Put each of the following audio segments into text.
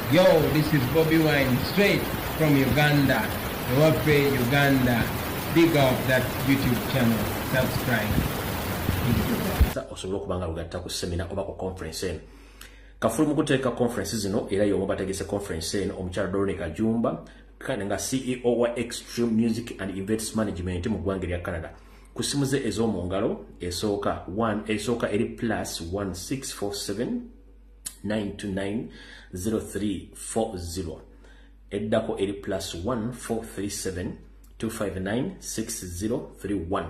Yo, this is Bobby Wine, straight from Uganda. Wape Uganda. Big up that YouTube channel. Subscribe. Osobola okubanga lugatta ku seminar oba ku conference eno. Kafulu mu kuteeka conference zino era y'omu bategese conference eno omukyala Dorone Kajumba kandi nga CEO wa Extreme Music and Events Management mu ggwanga lya Canada. Ku simu ze ez'omu ngalo esooka eri +1647 929 0340 eddako eri +1437 259 6031.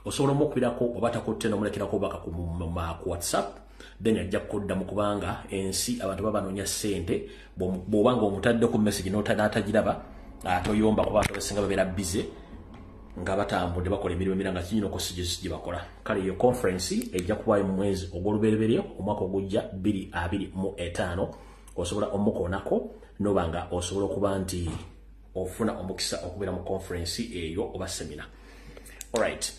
Osobola okubirako oba takutte n'omulekirako baka ku WhatsApp then ajja kudda mu kubanga ensi abantu babanoonya ssente bw'obanga omutadde ku message n'otanatagiraba toyomba kuba abasinga babeera busy nga batambudde bakola emirimu emirala nga kinyina okosijesi gye bakola. Kale iyo conference ejja kubayo mu mwezi ogw'olubereberye omwaka ogujja 2025 osobola omukoonako nobanga osobola okuba nti ofuna omukisa okubeera mu conference eyo oba seminar. Alright.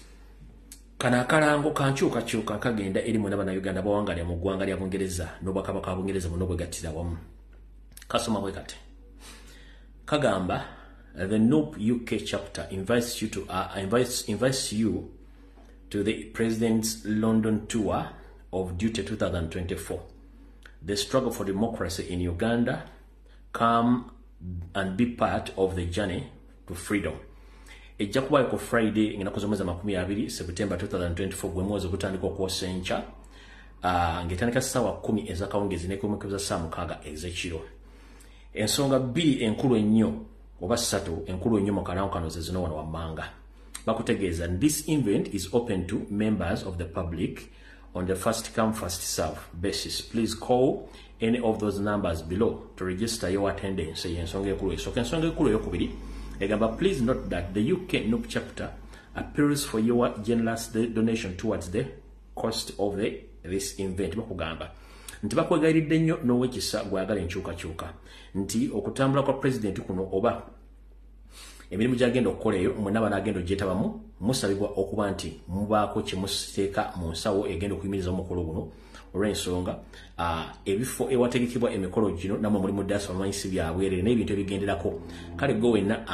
Kana akalango kankyukakyuka kagenda eri mwena bannayuganda bawangalya mu ggwanga lya Bungereza n'obwakabaka bwa Bungereza muno bwegattira wamu. Kasoma bwe kati. Kagamba the Noop UK chapter invites you to the President's London tour of duty 2024. The struggle for democracy in Uganda. Come and be part of the journey to freedom. Ejja kubayo ku Friday ng'ennaku z'omwezi 20 September 2024 gwe mwezi ogutandika okwosenca ng'etandika ssaawa 10 ez'akawungeezi n'ekuumikiriza ssaawa 6 ez'ekiro. Ensonga 2 enkulu ennyo oba 3 enkulu ennyo mu kalango kano ze zino wano wammanga. Bakutegeeza this event is open to members of the public on the first come first serve basis. Please call any of those numbers below to register your attendance. Ensonga enkulu esooka. Ensonga enkulu eyokubiri egamba please note that the UK Noop chapter appeals for your generous donation towards the cost of this event. Bakugamba nti bakwegayiridde nnyo n'owekisa gwagala enkyukakyuka nti okutambula kwa president kuno oba emirimu gy'agenda okukola eyo mwenna banaagenda ogyetabamu musabibwa okuba nti mubaako kye musiteeka mu nsawo egenda okuyimiriza omukolo guno olw'ensonga ebifo ewategekebwa emikolo gino namwe mulimu ddasi bamanyisi byabwerere n'ebintu ebigenderako. Kale gwe wenna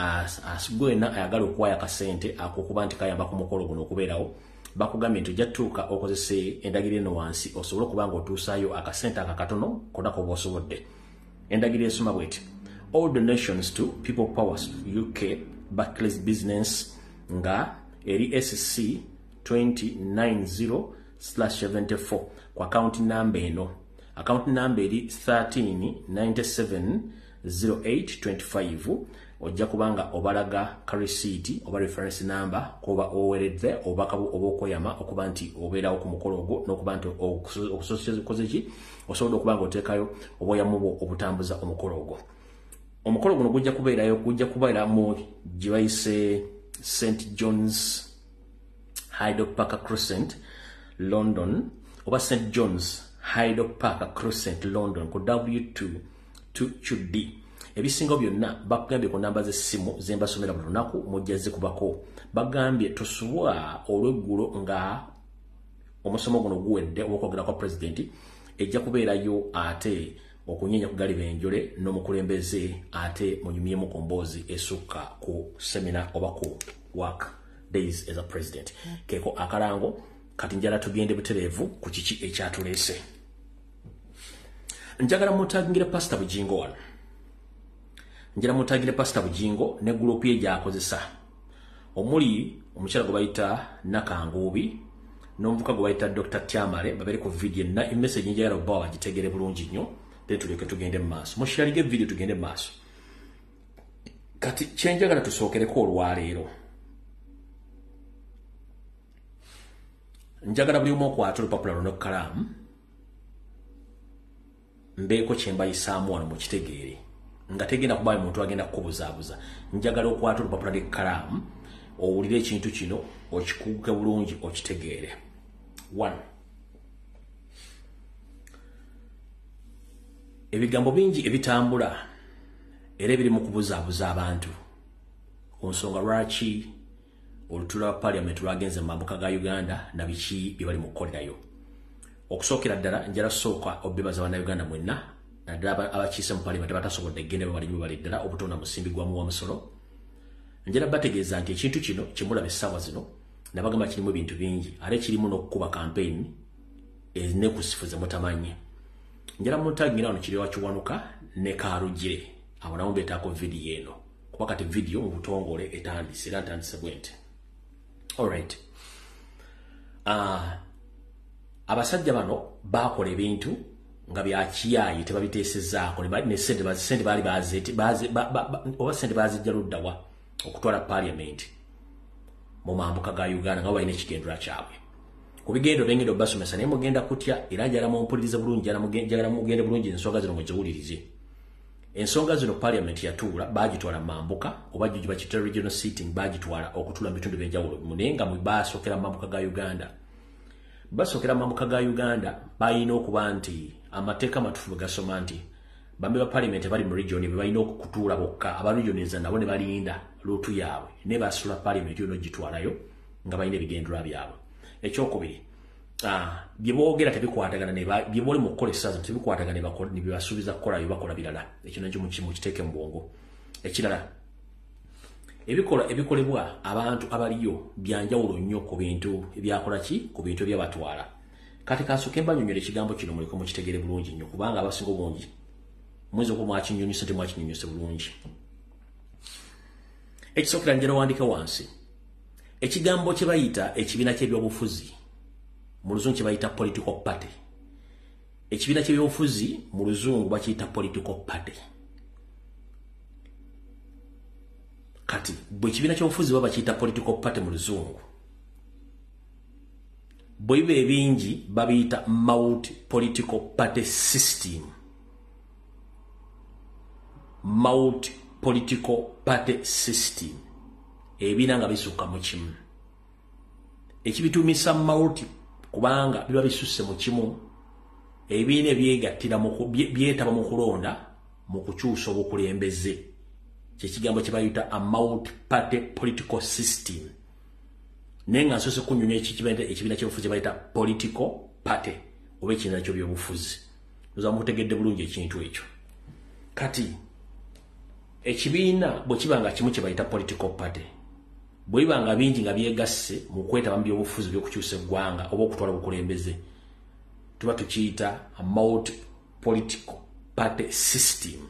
ayagala okuwaayo akasente ak'okuba nti kayamba ku mukolo guno okubeerawo bakugambye nti ojja tuuka okozese endagiro eno wansi osobole okuba nga otuusaayo akasente akakatono konna koba osobodde. Endagiro esoma bw'eti all donations to People Power UK Barclays Business nga eri SC 2090/74 kwa account number eno. Account number eri 13970825 ojja kubanga obalaga receipt oba reference number koba oweredde obakabu obokoyama okuba nti obeerawo ku mukolo ogwo n'okuba nti okusosekozeki osobola okuba nga oteekayo obwoyamu bwo obutambuza omukolo ogwo. Omukolo guno gujja kubeera mu gye bayise St John's Hyde Park Crescent London oba St John's Hyde Park Crescent London ku W2 ebisinga byonna bakugambye ku namba z'essimu ze mbasomera buli lunaku mujja zikubako. Bagambye tosubwa olw'eggulo nga omusomo guno guwedde olw'okwogera kwa pulezidenti ejja kubeerayo ate okunyenya ku galiba enjole n'omukulembeze ate munyumyemu ku mboozi esukka ku seminar oba ku work days as a president. Keeko akalango kati njala tugende butereevu ku kiki ekyatuleese. Njagala mutagingire Pastor Bujingo wano. Njala mutagire Pastor Bujingo ne group ye gy'akozesa. Omuli omukyala gwe bayita Nakanguubi n'omuvuka gwe bayita Dr. Tyamale babere ku video na message njagala obawa gitegere bulungi nnyo. Tuleke tugende mu maaso. Mushalige video tugende mu maaso. Kati kyenjagala tusookereko olwaleero. Njagala buli omu okwata olupapula luno kkalaamu mbeeko kye mbayisaamu wano mu kitegeere nga tegenda kubaayo muntu agenda kukubuzaabuza. Njagala okwata olupapula lw'ekkalaamu owulire ekintu kino okikuguke bulungi okitegeere. 1. Ebigambo bingi ebitambula era ebiri mu kubuzaabuza abantu ku nsonga lwaki olutuula lwa Parliament lwagenze mu mambuka ga Uganda na biki bye bali mu kukolerayo. Okusookera ddala njala sooka obebaza bannayuganda mwenna naddala abakiise mu parliament batasobodde gende bali ddala obutonda musimbi gwa muwa musolo njera bategeeza nti ekintu kino kimulaba essaawa zino nabagamba kirimu ebintu bingi ate kirimu n'okukuba campaign ez'enekusifuze mutamanye njera muntagira wano kiri wakiwanuka ne Karugire abo nabo beetaako video eno kuba kati video mu butongole etandise era ntandise bwente. Alright, abasajja bano bakola ebintu nga byakiyayi tebabiteesezaako ne sente baali oba sente bazijja luddawa okutwala parliament mu mambuka ga Uganda nga balina ekigendera kyabwe ku bigendo bengendo basomesa naye mugenda kutya era njala mumpulirize bulungi njala mugende bulungi ensonga zino muziwulirize. Ensonga zino parliament yatuula bagitwala mambuka oba jjuji bakita regional seating bagitwala okutula mu bitundu by'enjawulo munenga mu baasokera mambuka ga Uganda. Basokera mambuka ga Uganda bayina okuba nti amateeka matufu gasoma nti bambe ba parliament bali mu region bayina okukutuula bokka aba regioniza nabo ne balinda lutu yaabwe ne basula parliament yono gitwalayo nga bayina ebigendera byabwe. Ekyokubiri bye boogera tebikwatagana ne bye boli mu kukola essaawa tebikwatagana ne bibasuubiza kukola bakola birala ekyo nakyo mu kiteeke mu bwongo. Ekirala ebikolebwa abantu abaliyo byanjawulo nnyo ku bintu ebyakola ki ku bintu ebyabatwala. Kati kasooke mbanyonyola ekigambo kino muliko mukitegere bulungi nnyo kubanga abasinga obungi mwezi okuba mwakinyonyose temwakinyonyose bulungi. Ekisookera njera wandika wansi ekigambo kye bayita ekibiina ky'ebyobufuzi mu luzungu kye bayita political party. Ekibiina ky'ebyobufuzi mu luzungu bakiyita political party. Kati bwe ekibiina ky'obufuzi baba bakiyita political party mu luzungu bwe biba ebingi babiyita multi political party system. Multi political party system ebiina nga bisukka mu kimu. Ekibitumisa multi kubanga biba bisusse mu kimu ebiina ebyegattira byetaba mu kulonda mu kukyusa obukulembeze kyekigambo kye bayita a multi party political system. Naye nga nsoose kunyonya ekibiina ky'obufuzi bayita political party oba ekibiina kyo by'obufuzi oza mutegedde bulungi ekintu ekyo. Kati ekibiina bwe kiba nga kimu kye bayita political party bwe biba nga bingi nga byegasse mu kwetaba mu by'obufuzi by'okukyusa eggwanga oba okutwala obukulembeze tuba tukiyita a multi political party system.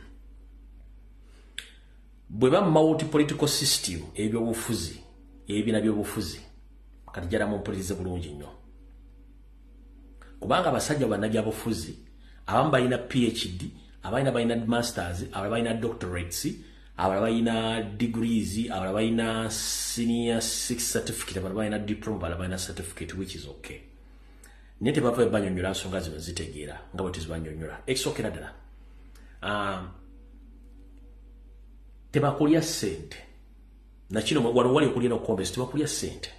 Bwe ba multi political system ebyobufuzi ebibiina by'obufuzi kati jala mumpulirize bulungi nnyo kubanga abasajja bannabyabufuzi abamu balina PhD abalina balina masters abalala balina doctorates abalala balina degrees abalala balina senior 6 certificate abalala balina diploma abalala balina certificate which is okay. Naye tebava banyonyola nsonga zino zitegeera nga bwe tuzibanyonyola. Ekisookera ddala tebakulya ssente nakino wano wali okulya n'okukombesa tebakulya ssente.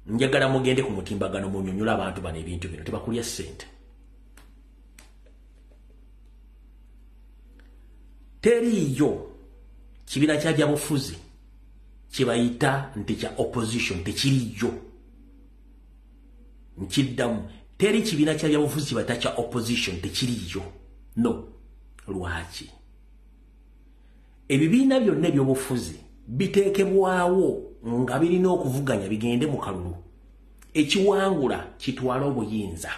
Njagala mugende ku mutimbagano munyonyola abantu bano ebintu bino tebakulya ssente. Teriyo kibiina kya byabufuzi kye bayita nti kya opposition tekiriyo. Nkiddamu teri kibiina kya byabufuzi kye bayita kya opposition tekiriyo. No. Lwaki? Ebibiina byonna eby'obufuzi biteekebwawo nga birina okuvuganya bigende mu kalulu. Ekiwangula kitwala obuyinza.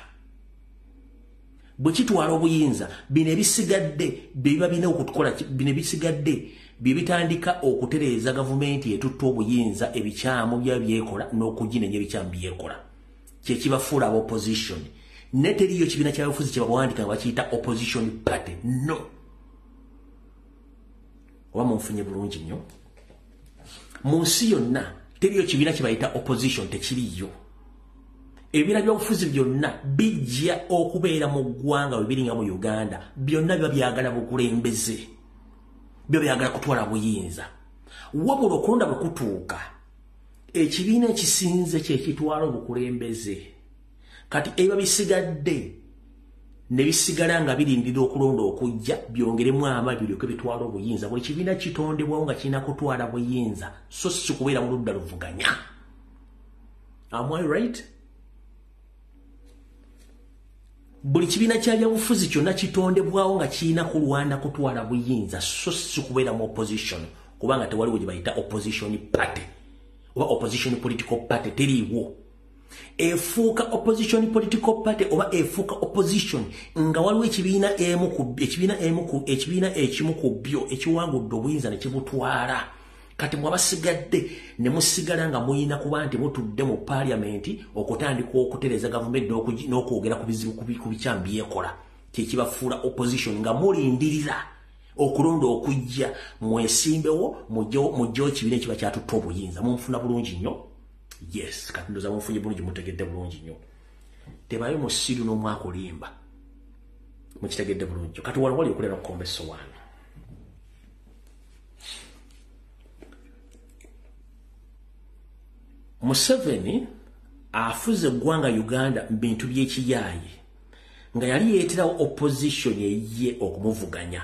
Bwe kitwala obuyinza bino ebisigadde biba bina okutukola bino ebisigadde bibitandika okutereeza gavumenti etutta obuyinza ebikyamu byekola n'okuginenya ebikyamu byekola. Kye kibafuula opposition. Ne teriyo kibiina ky'abafuzi kye bawandiika nga bakiyita opposition party. No. Oba munfunye bulungi nnyo. Mu nsi yonna teriyo kibiina kye bayita opposition tekiriyo. Ebibiina by'obufuzi byonna bijja okubeera mu ggwanga bwe biri nga mu Uganda byonna biba byagala bukulembeze biba byagala kutwala buyinza. Wabula okulonda bwe kutuuka ekibiina ekisinze kye kitwala obukulembeze. Kati ebiba bisigadde ne bisigala nga birindira okulonda okujja byongeremu amaanyi biryoke bitwala obuyinza. Buli kibiina kitondebwawo nga kirina kutwala buyinza so si kubeera mu ludda luvuganya. Am I right? buli kibiina kya byabufuzi kyonna kitondebwawo nga kirina kulwana kutwala buyinza so si kubeera mu opposition kubanga tewaliwo gye bayita opposition party oba opposition political party teriiwo. Efuuka opposition political party oba efuuka opposition nga waliwo ekibiina ekimu ku byo ekiwangudde obuyinza ne kibutwala. Kati mwabasigadde ne musigala nga muyina kuba nti mutudde mu parliament okutandika okutereza gavumenti n'okwogera ku bizibu ku bikyambi byekola kyekibafuula opposition nga mulindirira okulonda okujja mwesimbewo mujjewo ekibiina ekiba kyatutta obuyinza. Munfuna bulungi nnyo. Yes, kati ndoza munfunye bulungi mutegedde bulungi nnyo. Tebayo mu siru n'omwaka olimba mukitegedde bulungi. Kati wano wali okulera okukomba essowaani. Museveni afuze eggwanga Uganda mu bintu by'ekiyaaye nga yali yeeterawo opposition ye okumuvuganya.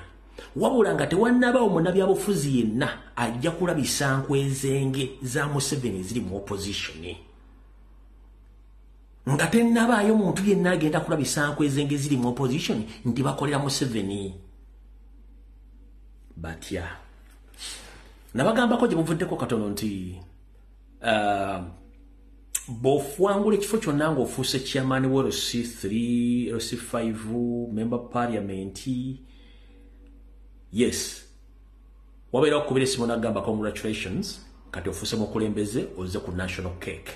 Wabula nga tewannabaawo munnabyabufuzi yenna ajja kulabisa nkwezenge za Museveni ziri mu opposition. Nga tennabaayo muntu yenna agenda kulabisa nkwezenge ziri mu opposition nti bakolera Museveni. Batya. Nabagambako gye muvuddeko katono nti bw'ofuwangula ekifo kyonna ng'ofuuse chairman w'LC3, LC5, member parliament. Yes. Wabeera okubira esimu n'agamba congratulations kati ofuuse mukulembeze oze ku national cake.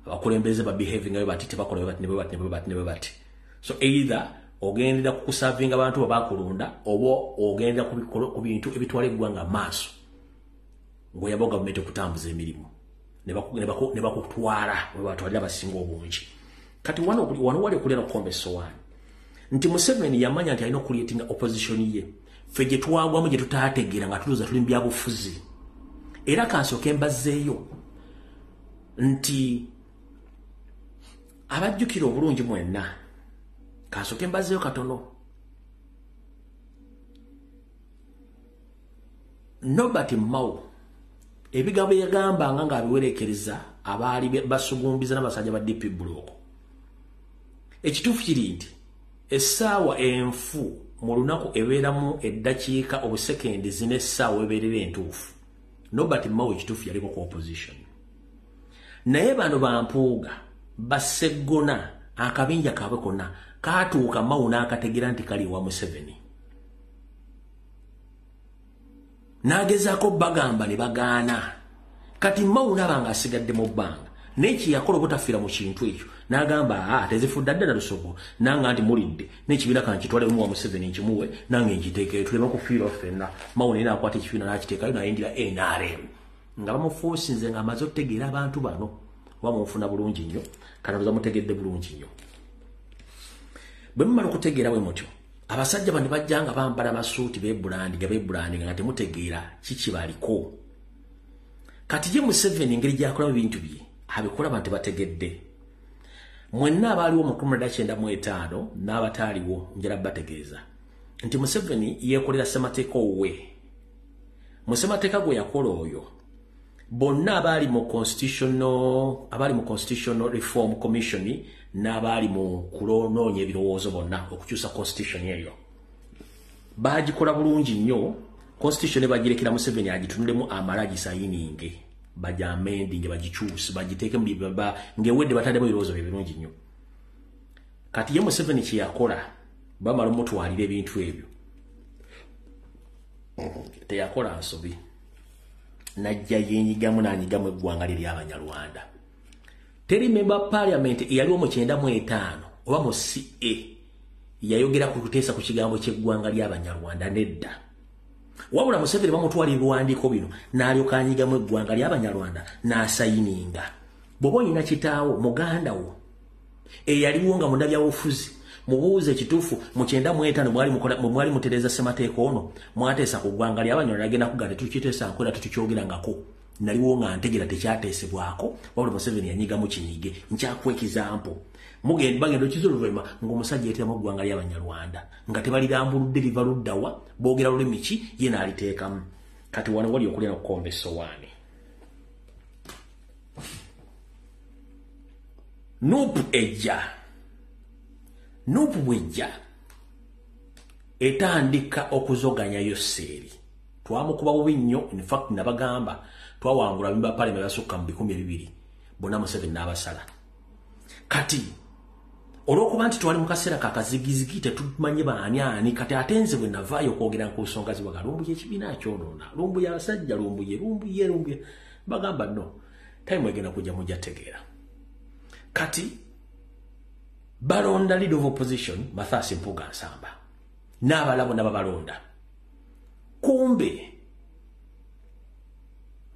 Abakulembeze behaving nga bati tebakola ne bati. So either ogendera kukusavinga abantu babakulonda oba ogendera ku bintu ebitwala eggwanga maaso ng'oyaba gavumenti okutambuza emirimu ne bakutwala we batwalira abasinga obungi. Kati wano wali okulera okukomba essowaani nti Museveni yamanya nti alina okuliyetinga opposition ye ffe gye twagwamu gye tutaategeera nga tuluza tuli mu byabufuzi. Era kansooka embazzeeyo nti abajjukira obulungi mwenna kansooka embazzeeyo katono. Nobert Mao ebigambo yagambanga ng'abiwerekereza abaali basugumbiza n'abasajja ba DP Block. Ekituufu kiri nti essaawa enfu mu lunaku ebeeramu eddakiika obusekendi zina essaawa ebeerera entuufu. Nobert Mao ekituufu yaliko ku opposition. Naye bano bampuuga baseggona akabinja kaabwe konna kaatuuka Mao n'akategeera nti kali wa Museveni. Nagezaako bagamba ne bagaana. Kati Mao n'abanga asigadde mu bbanga. Neki yakola obutafiira mu kintu ekyo. N'agamba tezifudde ddala lusogo. Nanga nti mulidde. N'ekibiina kankitwale mu wa Museveni nkimuwe. Nange nkiteeke tuleme kufiira ffenna. Mao naye n'akwata ekibiina n'akiteekayo n'ayindira NRM. Nga bamufuusinze ng'amaze okutegeera abantu bano. Oba munfuna bulungi nnyo. Kanaloza mutegedde bulungi nnyo. Bwe mumala okutegeera bwe mutyo. Abasajja bano bajja nga bambala amasuuti beebulandinga nga temutegeera kikibaliko. Kati ye Museveni engeri gy'akolamu ebintu bye abikola abantu bategedde. Mwenna abaaliwo mu 1995 n'abataaliwo njala bategeeza nti Museveni yeekolera ssemateeka owe. Mu ssemateeka gwe yakola oyo bonna abaali mu Constitutional Reform Commission n'abaali mu kulonoonya ebirowoozo bonna okukyusa constitution eyo baagikola bulungi nnyo. Constitution bagirekera Museveni agitunulemu amala agisayininge bajamendinge bagikyuse bagiteeke mu bibaba ngewedde bataddemu ebirowoozo birungi nnyo. Kati ye Museveni kye yakola bamala omutwalira ebintu ebyo teyakola nsobi. Najja yenyigamu n'anyigamu eggwanga liri Abanyarwanda. Teri member parliament eyaliwo mu 95 oba mu CA yayogera ku kuteesa ku kigambo ky'eggwanga ly'Abanyarwanda nedda. Wabula Museveni bamutwalira ebiwandiiko bino n'alyoka anyigamu eggwanga ly'Abanyarwanda n'asayininga. Bw'oba olina kitaawo muganda wo eyaliwo nga munnabyabufuzi mubuuze ekituufu mu 95 mwali mutereeza ssemateeka ono mwateesa ku ggwanga ly'Abanyarwanda agenda kugamba tukiteesa nkola tutukyogerangako. Naliwo nga ntegera tekyateesebwako wabula Museveni yanyigamu kinyige. Nkyakuwa ekizampo bagenda okiza oluvannyuma ng'omusajja yeeteramu eggwanga ly'Abanyarwanda nga tebalirambuludde liva luddawa boogera lulimi ki ye n'aliteekamu. Kati wano wali okulina okukomba essowaani. Nuupu ejja Nupu bwejja etandika okuzoganya Yoseri. Twamukuba bubi nnyo, in fact nabagamba twawangula bimba pale mebasukka mu 200 bonna Museveni n'abasala. Kati olwokuba nti twali mu kaseera kakazigizigi tetumanye baani kati atenze bwe navaayo okwogera ku nsonga ziwaga lumbu y'ekibiina kyonoona, lumbu y'abasajja, lumbu ye bagamba no time egenda kujja mujja tegeera. Kati balonda leader of opposition Mathias Mpuuga Nsamba n'abalabo n'ababalonda. Kumbe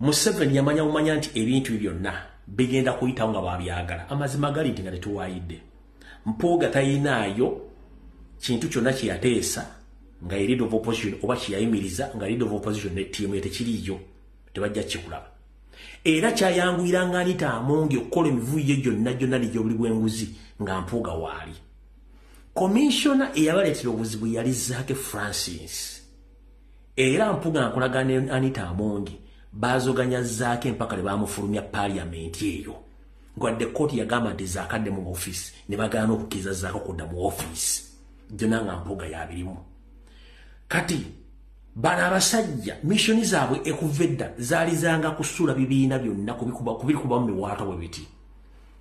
Museveni yamanya nti ebintu byonna bigenda kuyitawo nga babyagala. Amazima gali nti nga tetuwaayidde. Mpuuga tayinaayo kintu kyonna kye yateesa nga leader of opposition oba kyeyayimiriza nga leader of opposition ne ttiimu ye tekiriyo, tebajja kikulaba. Era kyayanguyiranga Anita Amongi okukola emivuyo gyonna buli bw'enguzi nga Mpuuga waali. Commissioner eyabaleetera obuzibu yali Zaake Francis. Era Mpuuga nkolagana ne Anita Amongi bazoganya Zaake mpaka ne bamufulumya parliament eyo. Ngwadde koti yagamba nti Zaakadde mu office ne bagaana okukkiriza Zaake okudda mu office. Gyonna nga Mpuuga yabirimu. Kati bana abasajja missioni zaabwe ekuvedda zaali zanga kusuula bibiina byonna kubikuba mu miwaato bwe biti.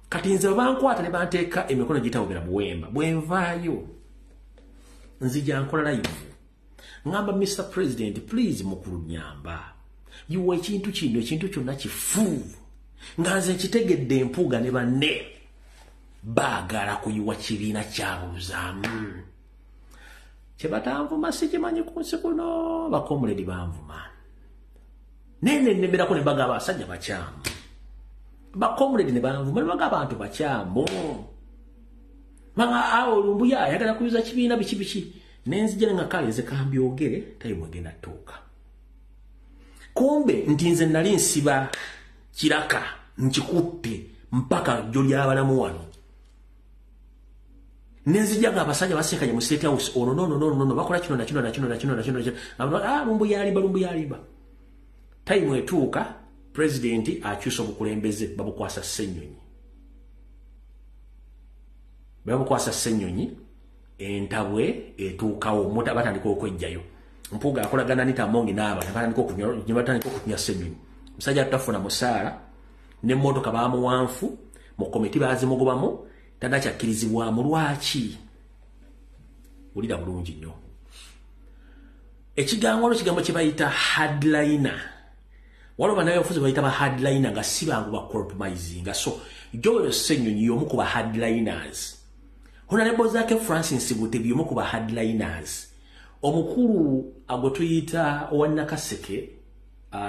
Kati nze bankwata ne banteeka emikono gitawogera buwemba. Bwenvaayo nzija nkola live ngamba Mr. President please mukulu nyamba yuwa ekintu kino ekintu kyonna kifu nga nze nkitegedde Mpuuga ne banne baagala kuyiwa kibiina kyabuzaamu. Kyebatanvuma sikimanyi ku nsi kuno bakomuledi banvuma. Nene nemerako ne bagaba abasajja bakyamu. Bakomuledi ne banvuma ne bagaba abantu bakyamu. Manga awo lumbuya ayagala kuyuza kibiina biki. Nenzijja nga kale nze kambyogere tayimu egenda tuuka. Kumbe nti nze nali nsiba kiraka nkikutte mpaka jjo ly'abalamu wano. Nenzijja nga abasajja basekanye mu State House ono no bakola kino na kino. Lumbu yalimba. Tayimu etuuka president akyusa obukulembeze babukwasa Ssenyonyi. Entabwe etuukawo batandika okwejjayo. Mpuuga akolagana Anita Amongi n'aba batandika okunya Ssenyonyi. Musajja tutafuna musaala n'emmotoka baamuwanfu mu komiti baazimugobamu tannakyakirizibwamu. Lwaki? Ulira bulungi nnyo. Ekigambo kye bayita hardliner. Waliwo bannaby'obufuzi bayita ba hardliner nga si bangu ba compromising. So Joel Ssenyonyi y'omu ku ba hardliners. Honorable Zaake Francis Butebi y'omu ku ba hardliners. Omukulu agwe tuyita owa Nakaseke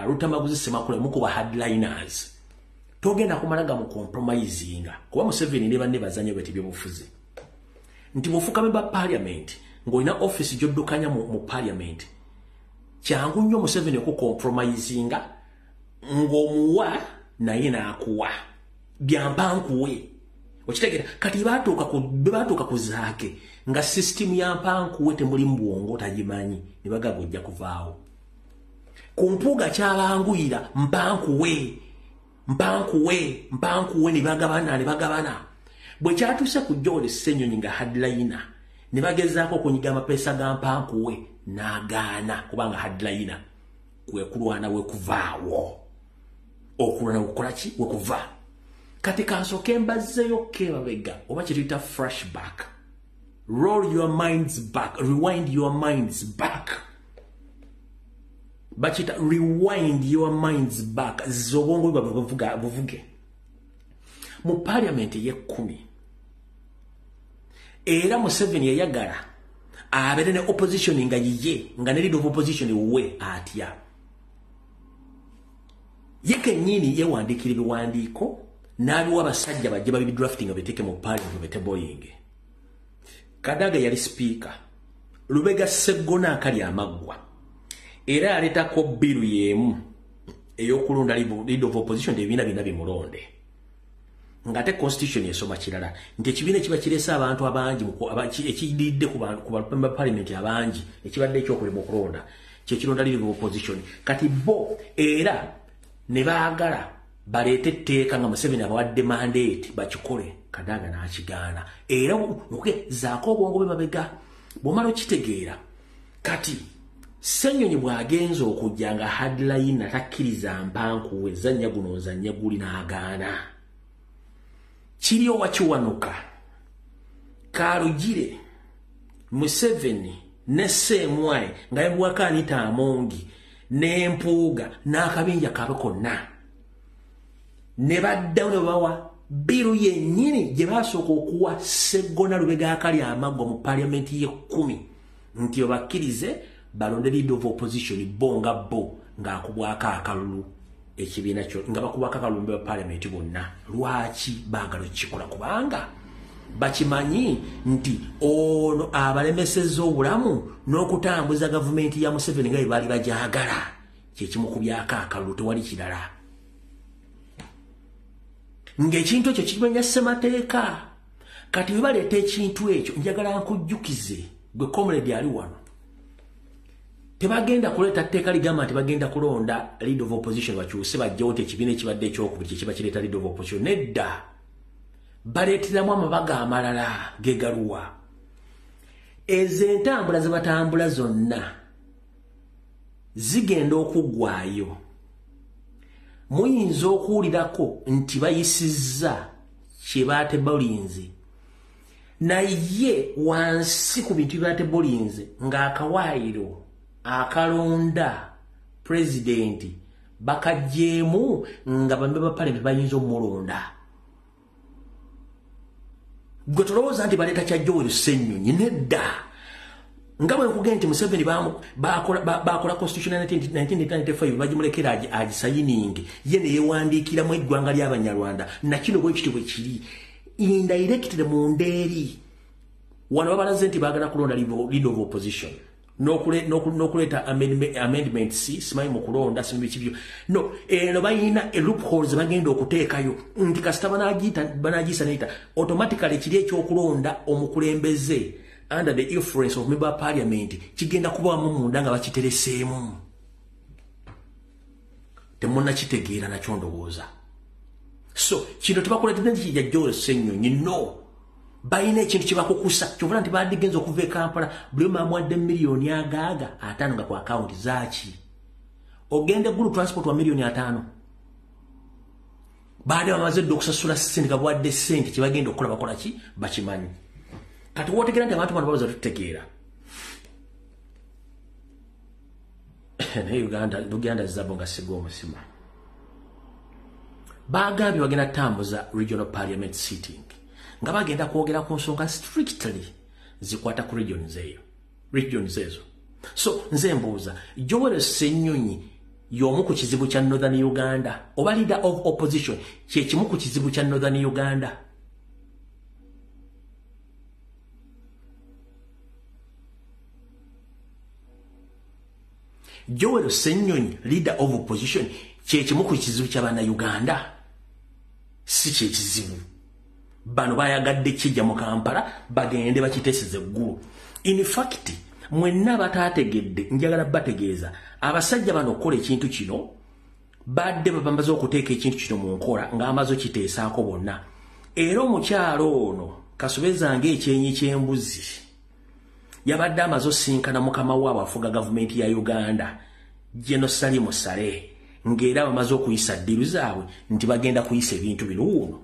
Rutamaguzi Ssemakula y'omu ku ba hardliners. Togenda kumalaga mu compromising kuba Museveni ne banne bazanye bweti by'obufuzi. Nti bofuka memba parliament ng'olina office gy'oddukanya mu parliament. Kyangu nnyo Museveni ku compromising ng'omuwa naye n'akuwa. Byampankuwe. Okitegeera kati batuuka ku Zaake nga system ya mpankuwe temuli mu bwongo tagimanyi ne bagamba ojja kuvaawo. Ku Mpuuga kyabanguyira mpankuwe ne bagabana. Bwe kyatuuse ku Joel Ssenyonyi nga hardliner ne bagezaako okunyiga amapeesa ga mpankuwe n'agaana kubanga hardliner kwe kulwana wekuvaawo. Okulwana okukola ki? Wekuva. Kati kansooke mbazzeyo kebabega oba kye tuyita flashback. Roll your minds back. Rewind your minds back. Bachita rewind your minds back. Zobongo buvuge. Mu parliament ye-10. Era Museveni yayagala abeere ne opposition nga yiye nga ne leader of opposition we atya. Ye kennyini yewandiikira ebiwandiiko n'abiwa abasajja bajje babidrafting babiteeke mu parliament beteboyinge. Kadaga yali speaker. Lubega Sseggona akali amaggwa. Era aletako biru y'emu ey'okulonda leader of opposition ebibiina byonna bimulonde. Ngate constitution yesoma kirala nti ekibiina kiba kiresa abantu abangi ekididde ku ba parliament abangi ekibadde ekyokulema okulonda kyekironda leader of opposition. Kati bo era ne baagala baleete etteeka nga Museveni abawadde mandate bakikole. Kadaga n'akigaana. Era zaako obwongo bwe mabega. Bw'omala okitegeera kati Ssenyonyi bw'agenza okujja nga headline atakkiriza mpankuwe zannya guno zannya guli n'agaana. Kiri owakiwanuka Karugire Museveni ne Ssemwai nga yebwaka Anita Amongi n'Empuuga n'akabinja kabe konna ne baddawo ne bawa biru yennyini gye baasooka okuwa Sseggona Lubega akali amaggwa mu paliamenti ye-10 nti obakkirize balonde leader of opposition bonga bo ng'akubwako akalulu ekibiina kyo nga bakubwako akalulu mu paliamenti bonna. Lwaki baagala okukikola? Kubanga bakimanyi nti ono abalemesezza obulamu n'okutambuza gavumenti ya Museveni nga bwe baali bagyagala kyekimu ku byako akalulu, tewali kirala. Ng'ekintu ekyo kimenya ssemateeka. Kati bwe baleeta ekintu ekyo njagala nkujjukize gwe comrade ali wano. Tebagenda kuleeta tteeka ligamba nti bagenda kulonda leader of opposition bakyuse bajjawo nti ekibiina ekibadde ekyokubiri kye kiba kireeta leader of opposition. Nedda. Baleeteramu amabaga amalala gegaluwa. Ezo entambula ze batambula zonna zigenda okuggwaayo. Muyinza okuwulirako nti bayisizza kye baate bulinzi. Naye wansi ku bintu bye baate bulinzi ng'akawaayiro akalonda pulezidenti bakajjeemu nga bambe ba parliament bayinza omulonda. Gwe tolowooza nti baleeta kya Joel Ssenyonyi. Nedda. Nga bwe nkugenda nti Museveni bakola constitution 1995 bagimulekera agisayiningi ye ne yeewandiikiramu eggwanga ly'Abanyarwanda. Na kino bwe kiti bwe kiri indirectly mu ndeeri wano babalaze nti baagala kulonda leader of opposition n'okuleeta amendment C simanyi mu kulonda simanyi kibyo. No, eno bayina loopholes bagenda okuteekayo nti kasita banagiyisa neeta automatically kiri ekyokulonda omukulembeze under the influence of member parliament kigenda kubaamu munda nga bakitereseemu. Temonna kitegeera nakyo ndowooza. So kino tebakuleetedde nti kijja Joel Ssenyonyi. No, bayina ekintu kye bakukusa kyovula nti badigenza okuva e Kampala buli omu amuwadde miliyoni agaaga 5 nga ku akawunti zaaki. Ogende gulu transport wa miliyoni 5 baade bamaze dde okusasula ssente nga bawadde ssente kye bagenda okukola bakola ki bakimanyi. Kati wootegeera nti abantu bano babaza tutegeera. Naye Uganda zabo nga siga omusima. Bagambye bagenda tambuza regional parliament sitting nga bagenda kwogera ku nsonga strictly zikwata ku regions ezo. So nze mbuuza Joel Ssenyonyi y'omu ku kizibu kya Northern Uganda oba leader of opposition kye kimu ku kizibu kya Northern Uganda? Joel Ssenyonyi leader of opposition kye kimu ku kizibu kya bana Uganda? Si kye kizibu. Bano bayagadde kijja mu Kampala bagende bakiteeseze eggulu. In fact mwenna bataategedde njagala bategeeza abasajja bano okukola ekintu kino badde bamaze okuteeka ekintu kino mu nkola ng'amaze okiteesaako bonna. Era omukyalo ono Kasubeza ng'ekyenyi ky'embuzi yabadde amaze osinkana mukama waabwe afuga gavumenti ya Uganda General Salim Saleh ng'era bamaze okuyisa ddiru zaabwe nti bagenda kuyisa ebintu bino wuuno.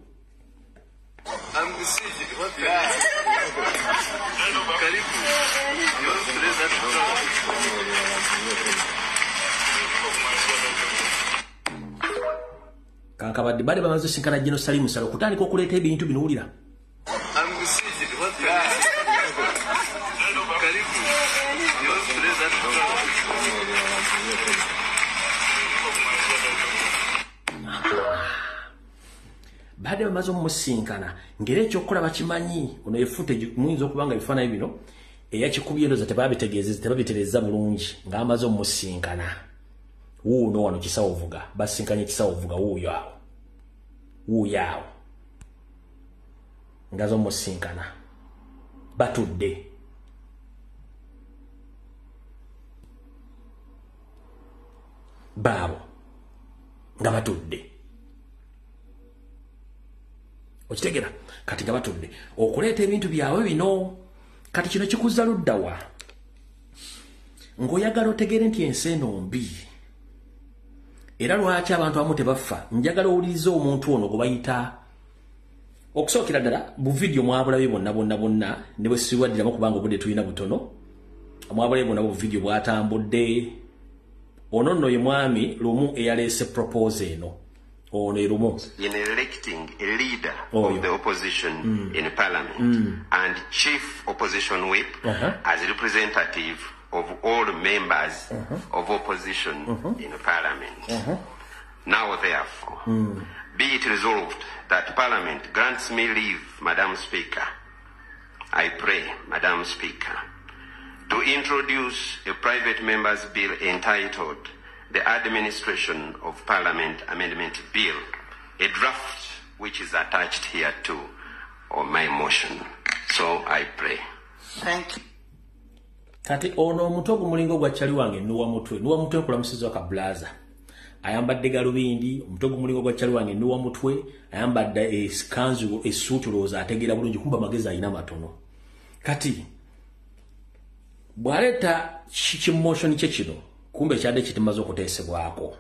Kankabadde bade bamaze osinkana General Salim Saleh okutandika okuleeta ebintu bino wulira. Bade bamaze omumusinkana ngera ekyokukola bakimanyi ono efute muyinza okubanga ebifaananyi bino eyakikubye ndoza tebabitereeza bulungi ng'amaze omumusinkana wuuno wano Kisawuvuga basinkanye Kisawuvuga wuuyo awo ngazo omumusinkana batudde. Baabo nga batudde okitegera kati nga batudde okuleeta ebintu byawe bino kati kino kikuzza luddawa ng'oyagala otegere nti ensi eno mbi era lwaki abantu abamu tebafa njagala owuliriza omuntu ono gwe bayita okusookera ddala bu vidiyo mwabulabe bonna ne bwe siwaddiramu kubanga obudde tulina butono mwabulabe bonna bu vidiyo bwatambudde ono nno ye mwami lumu eyaleese propose eno ono ye lumu in electing a leader of the opposition in parliament and chief opposition whip as representative of all members of opposition in parliament. Now therefore, be it resolved that parliament grants me leave, Madam Speaker, I pray, Madam Speaker, to introduce a private member's bill entitled the Administration of Parliament Amendment Bill, a draft which is attached here to my motion. So I pray. Thank you. Kati ono omuntu ogumulingo gwa chali wange nuwa mutwe kulamusizo ka blaza ayambadde galubindi omuntu ogumulingo gwa chali wange nuwa mutwe ayambadde eskanzu esuutu loza ategera bulungi kumba magezi ayina matono kati bwaleta motion kye kino kumbe kyadde kitimaze okuteesebwako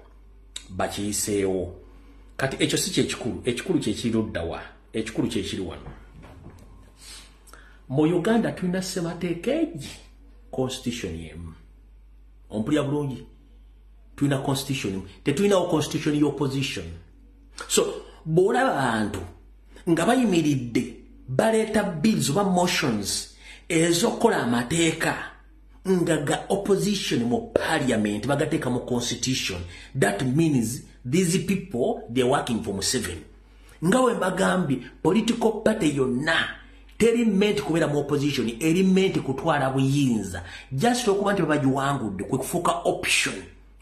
bakiyiseewo kati ekyo si kyekikulu kyekiruddawa ekikulu kyekiri wano mu Uganda tulina ssemateeka egi constitution yemu ompulya bulungi tulina constitution yemu tetulinawo constitution y'opposition so bw'olaba abantu nga bayimiridde baleeta bills oba motions ez'okukola amateeka nga ga opposition mu parliament bagateeka mu constitution that means these people they're working for Museveni nga we mbagambye political party yonna teri meant kubeera mu opposition eri meant kutwala buyinza just okuba nti babagiwangudde kwe kufuuka option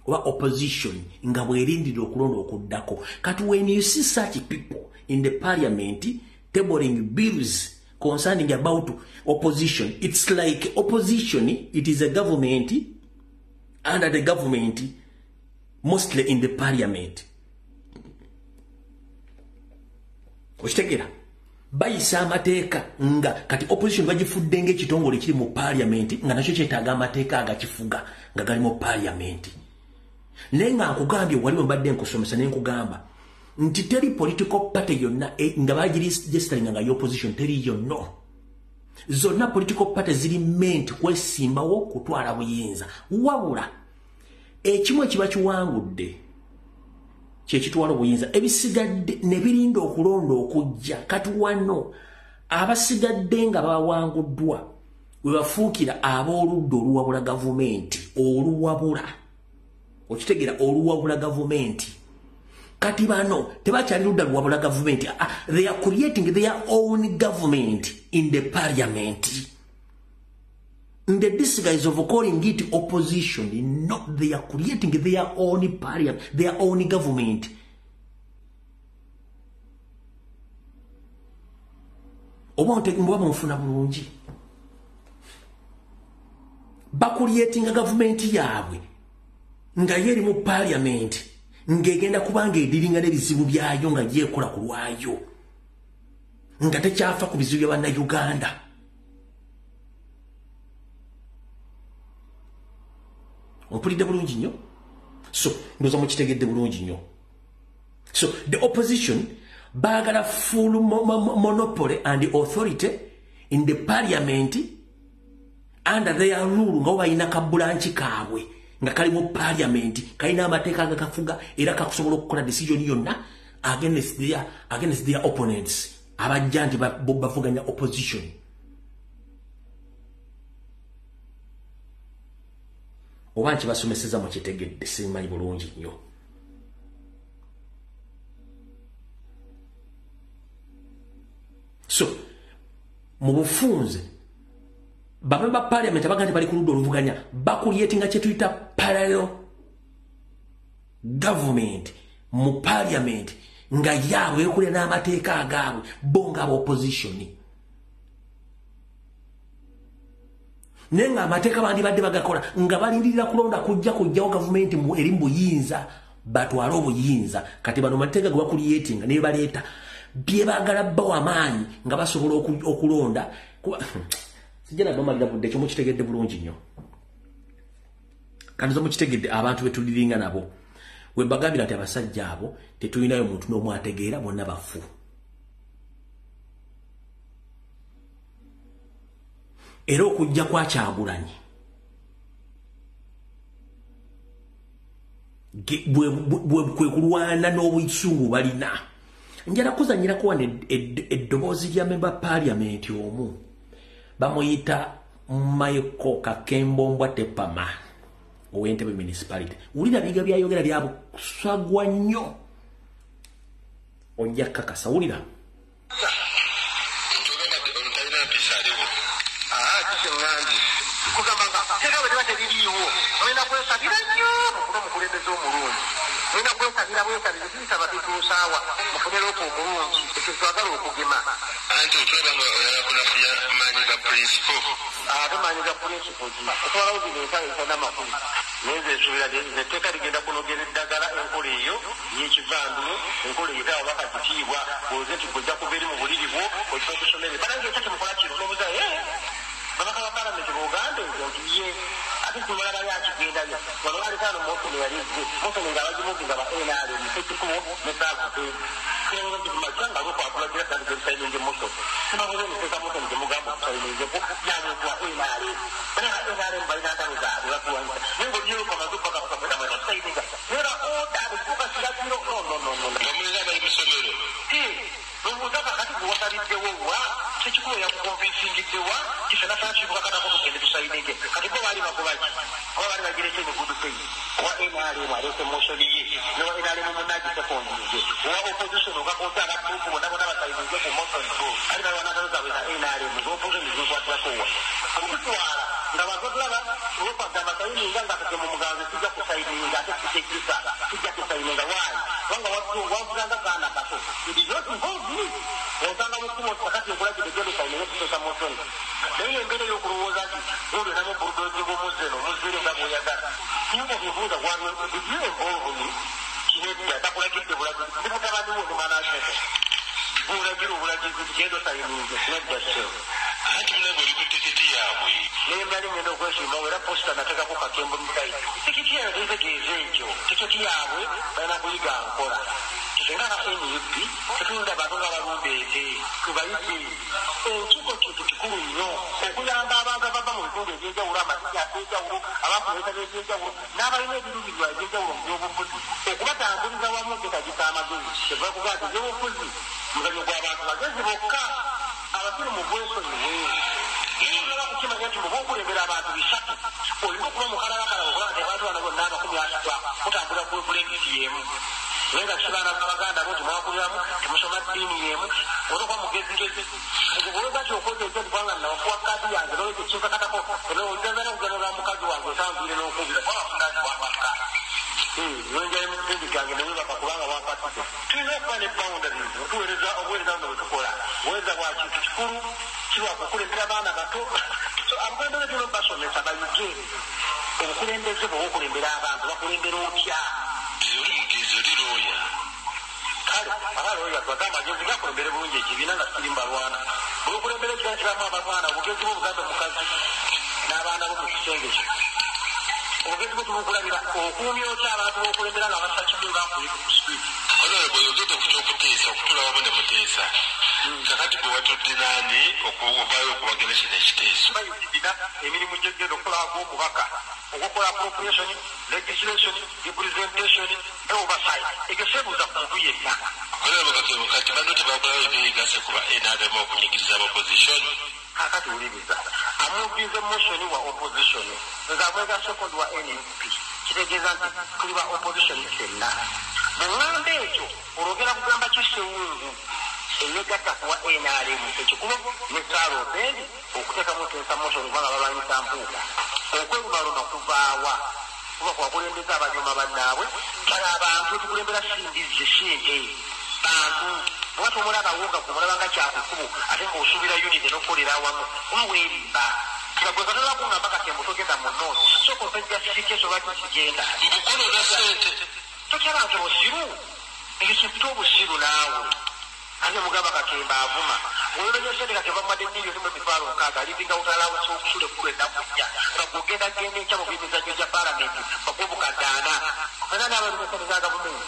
oba opposition nga bwerindira okulonda okuddako kati when you see such people in the parliament tabling bills concerning about opposition, it's like opposition, it is a government under the government, mostly in the parliament. Oshitegera bayisa amateeka nga kati opposition bagifudde ng'ekitongole kiri mu parliament nga nakyo kyetaaga amateeka agakifuga nga gali mu parliament. Naye nga nkugambye wali mbadde nkusomesa ne nkugamba nti teri political party yonna nga bagiregisteringa nga y'opposition teri yonna. Zonna political party ziri meant kwesimbawo kutwala buyinza. Wabula ekimu ekiba kiwangudde kyekitwala obuyinza ebisigadde ne birinda okulonda okujja kati wano abasigadde nga bawanguddwa we bafuukira ab'oludda oluwabula gavumenti oluwabula okitegera oluwabula gavumenti kati bano tebakyali ludda luwabula gavumenti they are creating their own government in the parliament in the disguise of calling it opposition. No, they are creating their own parliament, their own government. Obantu mbaba mufuna bulungi ba creating a government yaabwe nga yeri mu parliament ngegenda kubanga ediringa n'ebizibu byayo nga yekola ku lwayo nga tekyafa ku bizibu bya Uganda. Opulidde bulungi nnyo. So ndoza mukitegedde bulungi nnyo. So the opposition bagala full monopoly and authority in the parliament under their rule nga bayina kabulanchi kaabwe nga kali mu parliament kalina amateeka agakafuga era kakusobola okukola decision yonna against their opponents abajja nti bavuganya opposition. Obanchi basomeseza mu kitegedde simanyi bulungi nnyo. So mu bufunze baba parliament abagandi bali ku ludda oluvuganya bakulyetinga kye tuyita parallel government mu parliament nga yaabwe ekule n'amateeka agaabwe bonga aba opposition. Nenga amateeka bandi badde bagakola nga balindirira kulonda kujjawo government eri mbuyinza batwala obuyinza kati bano mateeka gwa creating ne baleeta bye baagala bawa amaanyi nga basobola okulonda sijjana bamalira budde ekyo mukitegedde bulungi nnyo kandi zo mukitegedde abantu betuliringa nabo we bagambira nti abasajja abo tetulinayo muntu n'omu ategeera bonna bafu era okujja kwa Kyagulanyi bwe kulwana n'obusungu balina njala kuzanyirako wano eddoboozi lya memba parliament omu bamuyita Michael Kakembombwa Tepama ow'Entebbe municipality wulira biga byayogera byabusagwa nnyo ojja kakasa wulira ate mugamba Kakemba avuma olwo nyo sente Kakemba mwadde milioni mu mitwalo nkaaga livinga utalawo kusule kulenda kujja nga kugenda genda ekya mu byemizannyo gya paalamenti bakubuka ddaana anani abantu sente za gavumenti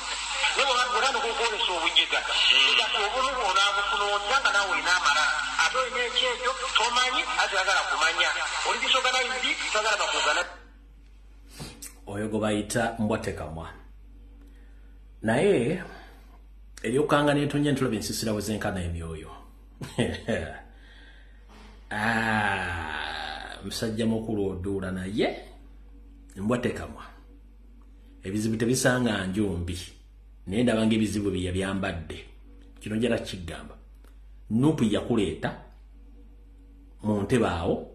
ne bw'olanda okukwolesa obujega egati obumu onaabufuna otya nga naawe olina amala ate olina ekyekyo tomanyi ate yagala kumanya oli disorganized twagala bakugana oyo gwe bayita mbwatekamwa naye ebyokukanga n'entonya entulaba ensisira bwe zenkana emyoyo musajja mukulu oduula naye mbwatekamwa ebizibu tebisanga njumbi naye ndaba ng'ebizibu bye yabyambadde kino njala kigamba Nuupu yakuleeta mu ntebe awo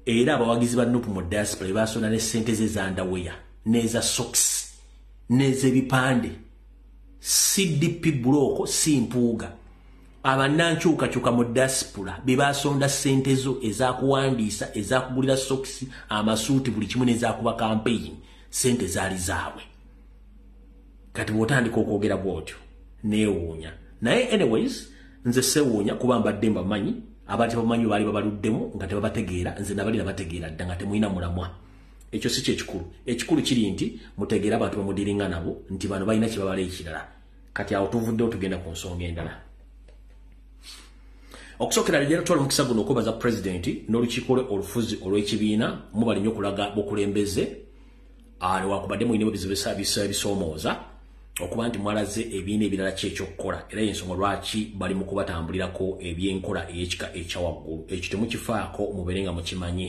era abawagizi ba Nuupu mu diaspora baasona ne ssente ze z'andaweya n'eza socks n'ez'ebipande CDP buloko si mpuuga abannankyukakyuka mu diaspora be baasonda ssente zo ez'akuwandiisa ez'akugulira socks amasuuti buli kimu n'ez'akuba campaign ssente zaali zaabwe kati bw'otandika okwogera bw'otyo neewuunya naye anyways nze sewuunya kuba mbadde mbamanyi abantu bamanyi baali babaluddemu nga tebabategeera nze nabali nabategeera dda nga temulina mulamwa ekyo si kyekikulu ekikulu kiri nti mutegeera abantu bamudiringa nabo nti bano balina kye babala ekirala kati awo tuvuddewo tugenda ku nsonga endala okusookera leero twala omukisa guno okwebaza pulezidenti n'olukiiko lwe olufuzi olw'ekibiina mubali nnyo okulaga bukulembeze newakubadde mulina ebisoomooza okuba nti mwalaze ebiina ebirala ki ekyokukola era y'ensonga lwaki bali mu kubatambulirako eby'enkola ey'ekika ekyawaggulu ekyo temukifaako mubeere nga mukimanyi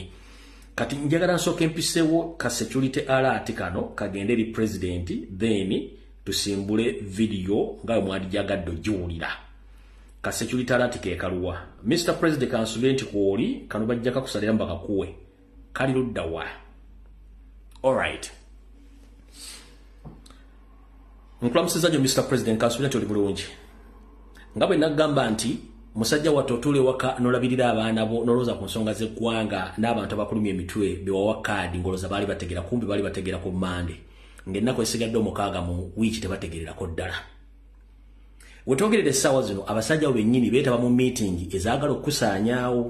kati njagala nsooka empiseewo ka security alert kano kagende eri pulezidenti then tusimbule video nga bwe mwandijagadde ogiwulira ka security alert keekaluwa Mr. President kansule nti kwoli kano bajja kakusalira mu bakakuwe kali ludda wa alright nkulamusiza nnyo Mr. President kansule nti oli bulungi nga bwe nagamba nti musajja wattu otuule waka n'olabirira abaana bo n'olowooza ku nsonga z'eggwanga n'abantu abakulumya emitwe bewawa kaadi ng'olowooza baali bategeera kumbi baali bategeera ku Mande ng'ennaku esigadde omukaaga mu wiiki tebategeererako ddala we twogerera essaawa zino abasajja bo bennyini beetaba mu miitingi ezaagala okukusaanyaawo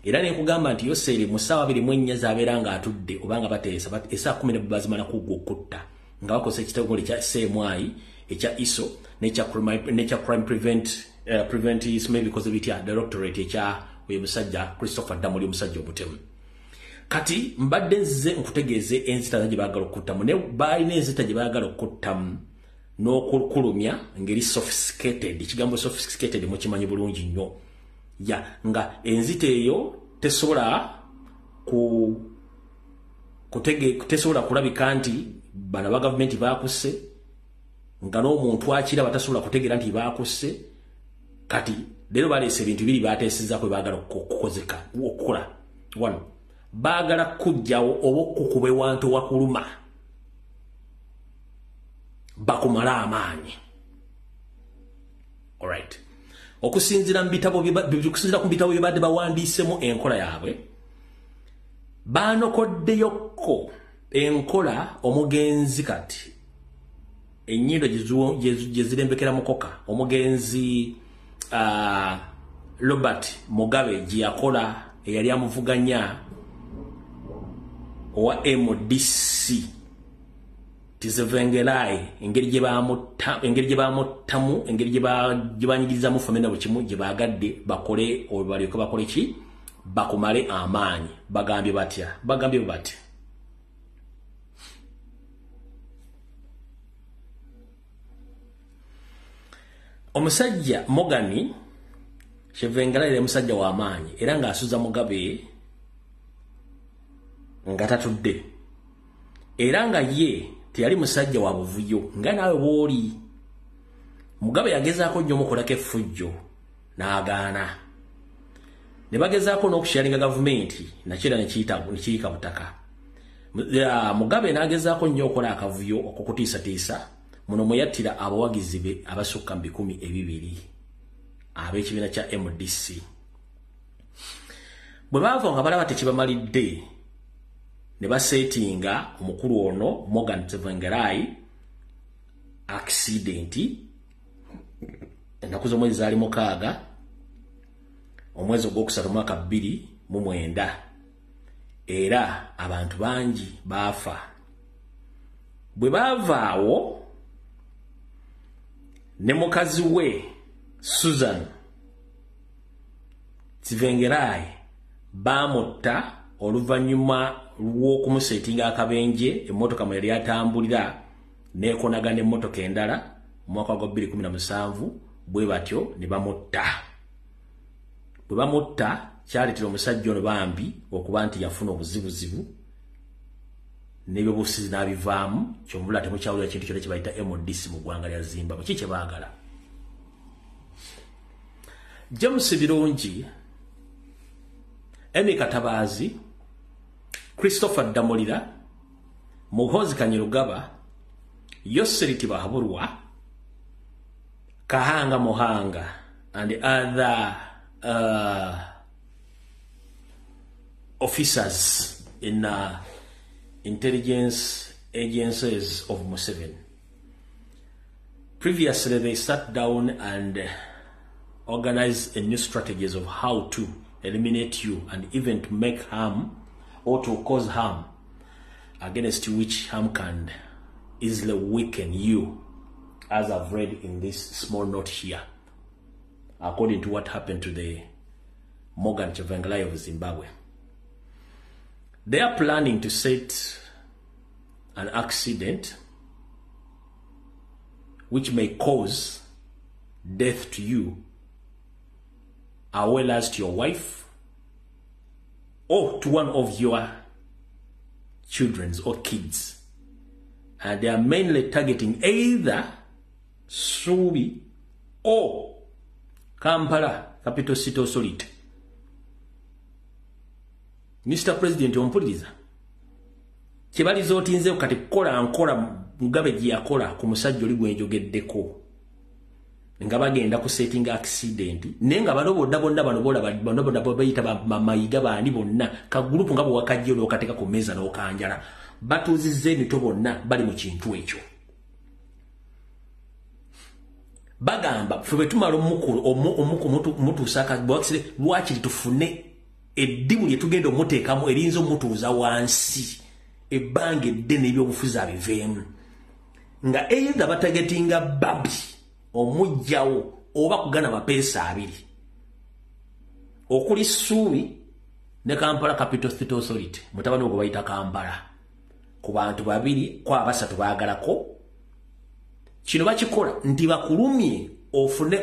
era ne nkugamba nti Yoseeri mu ssaawa 24 z'abeera ng'atudde obanga bateesa essaa 10 bazimala kuggwa okutta nga bakoze ekitongole kya CMI ekya ISO n'ekya crime prevent maybe because bitya directorate ekya oyo musajja Christopher Damuli omusajja omutemu kati mbadde nzize nkutegeeze enzita gye baagala okuttamu ne baalina enzita gye baagala okuttamu n'okukulumya ngeri sophisticated ekigambo sophisticated mukimanyi bulungi nnyo nga enzita eyo tesobola tesobola kulabika nti bano ba gavumenti baakuse nga n'omuntu akira batasobola kutegeera nti baakuse kati leero baleese ebintu biri baateesezzaako bwe baagala okukola wano baagala kujjawo oba okukuba ewantu wakuluma bakumala amaanyi alright okusinziira ku bitabo bye badde bawandiisemu enkola yaabwe baanokoddeyokko enkola omugenzi kati ennyindo gye zirembekera mukoka omugenzi Robert Mugabe gye yakola eyali amuvuganya owa MDC Tizevengelai engeri gye bamuttamu engeri gye banyigirizamu famina buli kimu gye baagadde bakole balyoke bakole ki bakumale amaanyi bagambye batya omusajja Mogani Chevengelai ye musajja wa amaanyi era ng'asuza Mugabe nga tatudde era nga ye teyali musajja wa buvuyo nga naawe bw'oli Mugabe yagezaako nnyo mukolako effujjo n'agaana ne bagezaako n'okusharinga gavumenti nakyo era ne kiyika butaka Mugabe n'agezaako nnyo okukola akavuyo okukutiisatiisa muno mwe yattira abawagizi be abasukka 200 ab'ekibiina kya MDC bwe baava nga balaba tekibamalidde ne basetinga omukulu ono Morgan Tsvangirai accidenti ennaku z'omwezi zaali 6 omwezi ogwokusatu mwaka 2009 era abantu bangi baafa. Bwe baavaawo ne mukazi we Susan Tsivengerai bamutta oluvannyuma lw'okumuseetinga akabenje emmotoka mwe yali atambulira n'ekonagana emmotoka endala mu mwaka gwa 2017 bwe batyo ne bamutta. Bwe bamutta kyaleetera omusajja ono bambi okuba nti yafuna obuzibuzibu n'ebyobufuzi n'abivaamu kyomula temukyawulira ekintu kyonna kye bayita MDC mu ggwanga lya Zimbabwe. Ki kye baagala? James Birungi, Emi Katabazi, Christopher Damolira, Muhoozi Kanyerugaba, Yoseri Tibahaburwa, Kahanga Mohanga, and other officers in intelligence agencies of Museveni. Previously, they sat down and organized a new strategies of how to eliminate you and even to make harm or to cause harm, against which harm can easily weaken you, as I've read in this small note here, according to what happened to the Morgan Tsvangirai of Zimbabwe. They are planning to set an accident which may cause death to you, as well as to your wife or to one of your children or kids. And they are mainly targeting either Subi or Kampala, capital city authority. Mr. President, ompuliriza kibaliza otinze kati kola nkola Mugabe gye yakola ku musajja oli gwe njogeddeko nga bagenda ku setting accident nenga balobodda bonna bano bola bano bayita mayiga bandi bonna ka group nga bwakajje lokateka ku meza n'okanjala batuzizze emito bonna bali mu kintu ekyo. Bagamba fwe tumala omutusaka bwakire lwakiri tufune eddimu lye tugenda omuteekamu erinzo omutuuza wansi ebbange eddene ebyobufuzi abiveemu nga either batagetinga babi omujjawo oba kugana mapeesa 2 okuli Subi ne Kampala Capital City Authority mutabani ogwo bayita Kampala ku bantu 2 kwa 3 baagalako. Kino bakikola nti bakulumye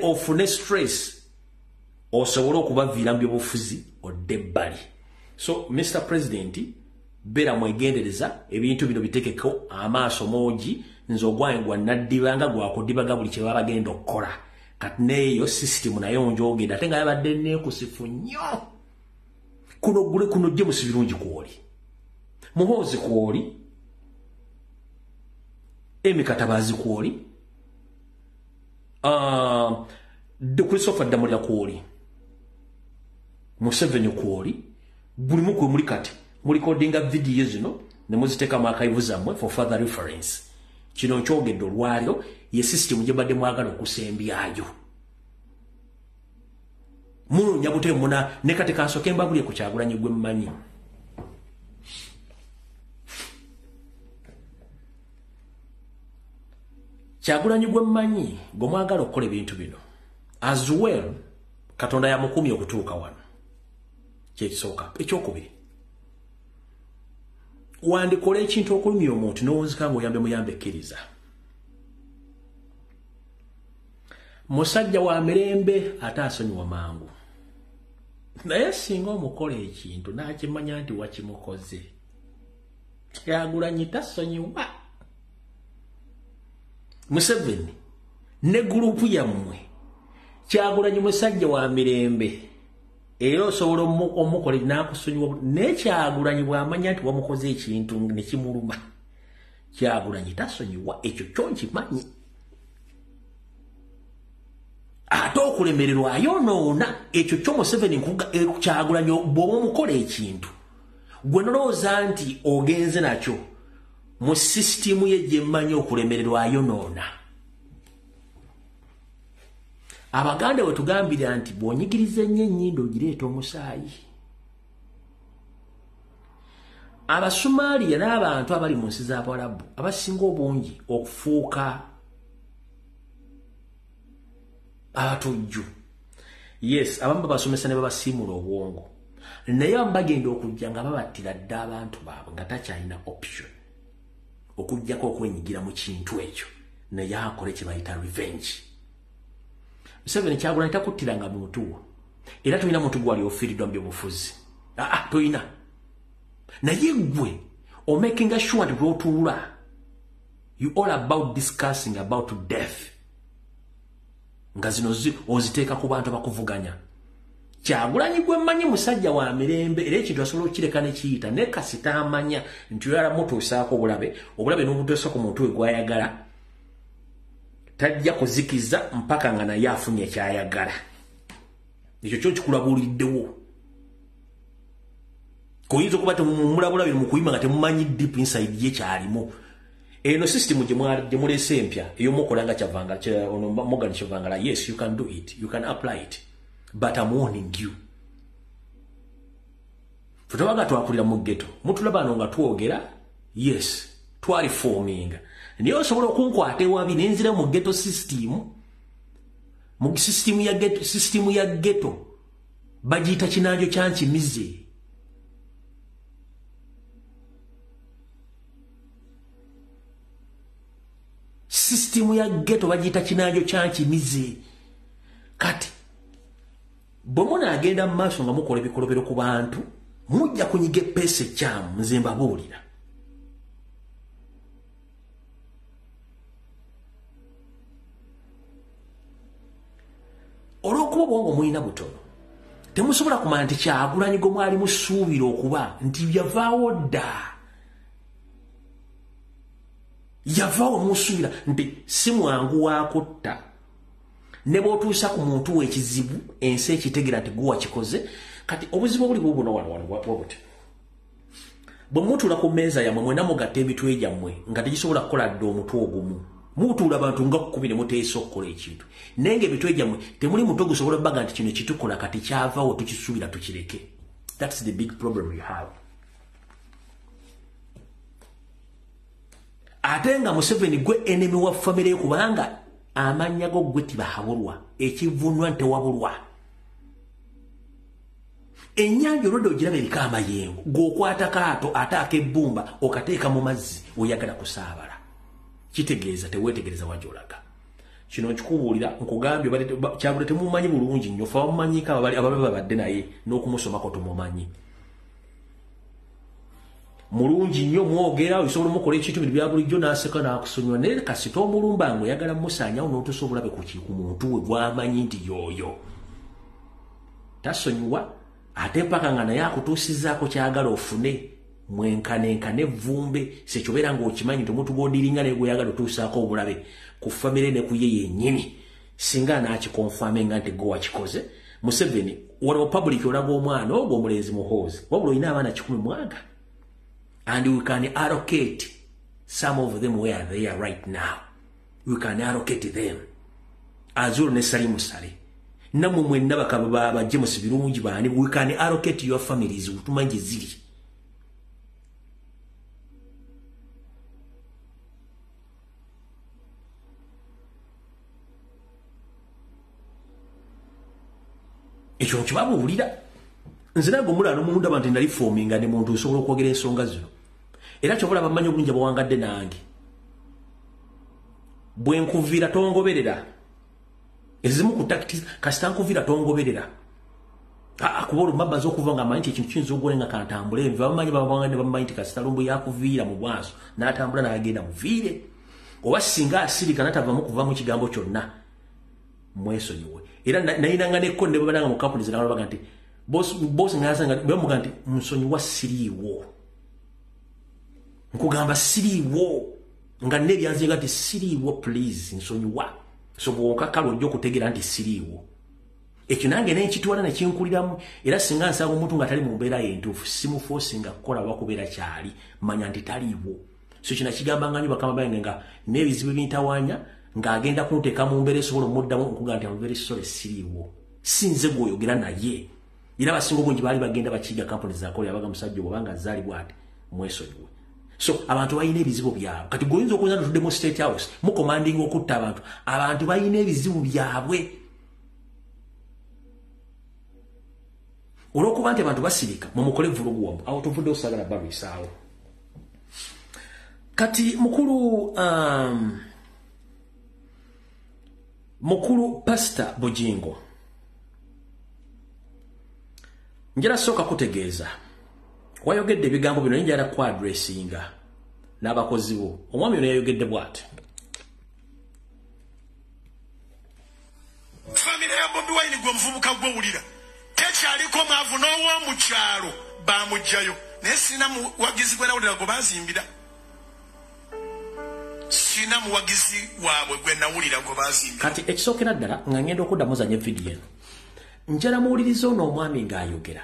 ofune stress osobola okubaviira mu byobufuzi odebbali. So Mr. President, bera mwegendereza ebintu bino bitekeko amaaso moji nzo gwangwa naddibanga gwakudibaga buli kye babagenda okukola kati neyo system nayo njogenda tenga yabadde nekusifu nnyo kuno James Birungi kwoli Muhoozi kwoli Emi Katabazi kwoli Christopher Damolira kwoli Museveni kwoli buli mukwe muri kati muri codinga video zino ne muziteka makayivuza mwe for further reference. Kino kyogedde olwalyo ye system gye badde mwagala okusembyayo muno nyabute muna ne kati kansoke mbabuli ku Kyagulanyi gwe mmanyi. Kyagulanyi gwe mmanyi gwe mwagala okukola ebintu bino as well Katonda ya mukumi okutuuka wano kyekisooka. Ekyokubiri wandikola ekintu okulumya omuntu n'owunzika ng'oyambe muyambe ekkiriza. Musajja wa mirembe ate asonyiwa mangu naye singa omukola ekintu n'akimanya nti wakimukoze Kyagulanyi tasonyiwa. Museveni ne gurupu yammwe Kyagulanyi musajja wa mirembe era osobola omukole n'akusonyiwa ne Kyagulanyi bw'amanya nti wamukoze ekintu ne kimuluma Kyagulanyi tasonyiwa. Ekyo kyo nkimanyi. Ate okulemererwa ayonoona ekyo kyo Museveni Kyagulanyi bw'oba omukola ekintu gwe nolowooza nti ogenze nakyo mu sisitimu ye gye mmanyi okulemererwa ayonoona. Abaganda we tugambira nti bwonyigiriza ennyo ennyindo ogireeta omusaayi. Abasumaliya n'abantu abali mu nsi z'Abarabu abasinga obungi okufuuka abatujju. Yes, abamu babasomesa ne babasiimula obwongo. Naye abamu bagenda okujja nga babattira dda abantu baabwe nga takyalina option okujjako okwenyigira mu kintu ekyo naye akole kye bayita revenge. Museveni Kyagulanyi takuttiranga muntu wo era tolina muntu gwali ofiiriddwa mu byobufuzi. Tolina. Naye gwe o making sure nti lw'otuula you all about discussing about death nga zino oziteeka ku bantu abakuvuganya. Kyagulanyi gwe mmanyi musajja wa mirembe era ekintu asobola okireka ne kiyita ne kasita amanya nti yala mutuusaako obulabe n'obutuusa ku muntu we gw'ayagala tajja kuzikiza mpaka nga naye afunye ekyayagala. Ekyo kyo kikulabuuliddewo. Kuyinza okuba temumulabulabire mu kuyima nga temumanyi deep inside ye kyalimu. Eno system gye muleese empya ey'omukola nga Kyavanga Morgan Kyavangala. Yes, you can do it, you can apply it, but I'm warning you. Futabaga twakulira mu ghetto mutulabano nga twogera. Yes, twali forming niye osobola okunkwata ewabi nenzira mu ghetto system. Mu system ya ghetto bagiyita kinanjo kyankimize. System ya ghetto bagiyita kinanjo kyankimize. Kati bomona agenda mu maaso nga mukola ebikolobero ku bantu mujja kunyiga eppeesa ekyamu nze mbabuulira. Olw'okuba obwongo mulina butono temusobola kumanya nti Kyagulanyi gwe mwali musuubira okuba nti yavaawo dda. Yavaawo musuubira nti si mwangu wakutta ne bw'otuusa ku muntu w'ekizibu ensi ekitegera nti gwe wakikoze. Kati obuzibu obuli buno wano bw'obuti bwe mutuula ku mmeeza yammwe mwena mugatta emitwe gyammwe nga tegisobola kukola dda omutwe ogumu. Mutuula abantu nga 10 ne muteesa okukola ekintu naye ng'emitwe gyammwe temuli mutwe gusobola bbaga nti kino kitukola kati kyavaawo tukisuubira tukireke. That's the big problem you have. Ate nga Museveni gwe enemy wa family kubanga amanya go gwe tibahabulwa ekivunwa ntewabulwa. Ennyanja olwedde ogiraba eriko amayengo g'okwata kaato ataaka ebbumba okateeka mu mazzi oyagala kusaabala. Kitegeeza teweetegereza wajolaga. Kino nkikubuulira nkugambye Kyagulanyi temumanyi bulungi nnyo fa bamumanyiko ababe babadde naye n'okumusomako tumumanyi. Mulungi nnyo mwogera osobola mukola ekintu bya bulijjo n'aseka n'akusonyiwa naye kasita omulumba ngo oyagala musaanyawo n'otusa obulabe ku muntu we gwamanyi nti yoyo tasonyiwa ate mpaka nga naye akutuusizaako kyagala ofune mwenkanenkane evvumbe sekyobeera ng'okimanyi nti omuntu gw'odiringa naye gweyagala otuusaako obulabe ku famire ne ku ye yennyini singa anaakikonfame nga nti gwe wakikoze. Museveni waliwo public olaga omwana ogwo omulenzi muhoozi wabula olina abaana 10 mwaga. And we can allocate some of them where they are right now. We can allocate them. Azul ne Salimu Sale. Namwe mwenna bakaba ba James Birungi bani. We can allocate your families. Utumanje zili. Ekyo nkibabuulira. Nze nago mulano munda bantu ndali forminga ne muntu osobola okwogera ensonga zino. Era kyobola bamanyi obulungi bwawangadde nange. Bwe nkuviira tongoberera. Ezimu ku tactics kasita nkuviira tongoberera. Kuba olumabbaza okuva nga amanyi nti ekintu kiyinza okugolenga kantambule enva bamanyi bawangadde bamanyi nti kasita lumbu yakuviira mu bwaso n'atambula n'agenda muviire. Oba singa asirika n'atavamu kuva mu kigambo kyonna mwesonyiwe. Era nayinanga nekko ne babalanga mu companies n'abaga nti boss ngazanga bemuga nti nsonyiwa siriiwo. Nkugamba siriiwo nga nebyanze nga ti siriiwo please nsonyiwa. So bwokakalo ojja okutegeera nti siriiwo. Ekyo nange n'ekitwala ne kinkuliramu era singa nsanga omuntu nga tali mu mbeera yentuufu simuforcinga kukola lwakubeera kyali manya nti taliiwo. So kino kigamba nga nyo bakama bange nga n'ebizibu ebintawaanya ng'agenda kunteeka mu mbeera esobola omuddamu okuga nti ambeera esole siriiwo sinze gw'oyogera naye era abasinga obungi baali bagenda bakiiga kampuni zakolera abaga musajja obwanga azaalibwa ati mwesonyiwe. So abantu balina ebizibu byabwe kati goyinza okuza notudde mu State House mukomandinga okutta abantu balina ebizibu byabwe olw'okuba nti abantu basirika mumukole vulugu wamu awo tuvudde osagala balwisaawo. Kati mukulu Pastor Bujingo njala soka kutegeeza wayogedde ebigambo bino njala kwadressinga n'abakozi bo. Omwami ono yayogedde bw'ati. Famire ya Bobi Wine gwe muvubuka gw'owulira tekyaliko maavu n'ow'omu kyalo bamugjayo naye sina muwagizi gwe nawulira gwe bazimbira. Sina muwagizi waabwe gwe nawulira gwe bazimbira. Kati ekisookera ddala nga ngenda okuddamu zanya vidiyo eno njala muwuliriza ono omwami ng'ayogera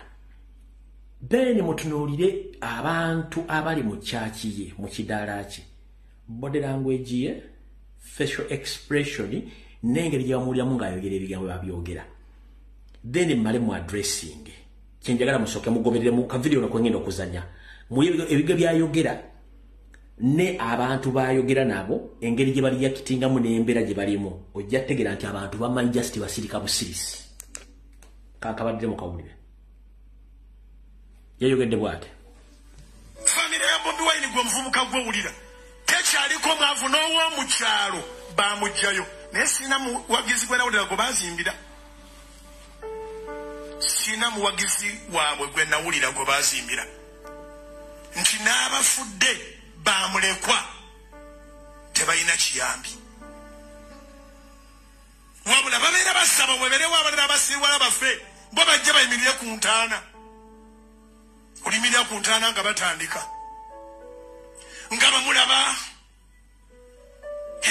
bene mutunuulire abantu abali mu kyaki ye mu kidaala kye body language ye facial expression n'engeri gye bamuwuliramu ng'ayogera ebigambo babyogera then mmale mu addressing kyenjagala musooke mugoberere mu kavidiyo nokwengenda okuzanya mu ebiga byayogera ne abantu bayogera nabo engeri gye bali yakitingamu n'embeera gye balimu ojja kutegeera nti abantu bamanyi just basirika busirisi. Kakabadde mu kawulire yayogedde bw'ate. Famire ya Bobi Wine gwe muvubuka gw'owulira tekyaliko maavu n'ow'omu kyalo bamugjayo naye sina muwagizi gwe nawulira gwe bazimbira. Sina muwagizi waabwe gwe nawulira gwe bazimbira nti n'abafudde bamulekwa tebalina kiyambi wabula babeera basaba weberewo abalala abasiiwala bafe bo bajja bayimirire ku ntaana olimirira ku ntaana nga batandika nga bamulaba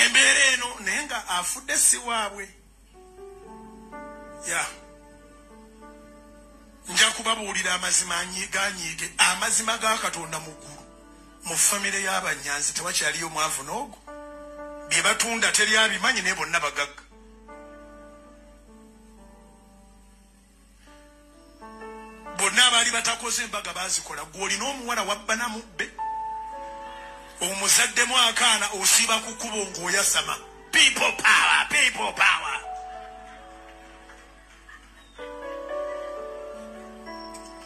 embeera eno naye nga afudde si waabwe ya nja kubabuulira amazima ganyiige amazima ga Katonda mu ggulu mu famire y'Abanyanzi tewakyaliyo mwavu n'ogo bye batunda teri abimanyi naye bonna bagagga. Bonna abaali batakoze embaga baazikola gw'olina omuwala wabbana mubbe omuzaddemu akaana osiiba ku kkubo ng'oyasama. People power, people power.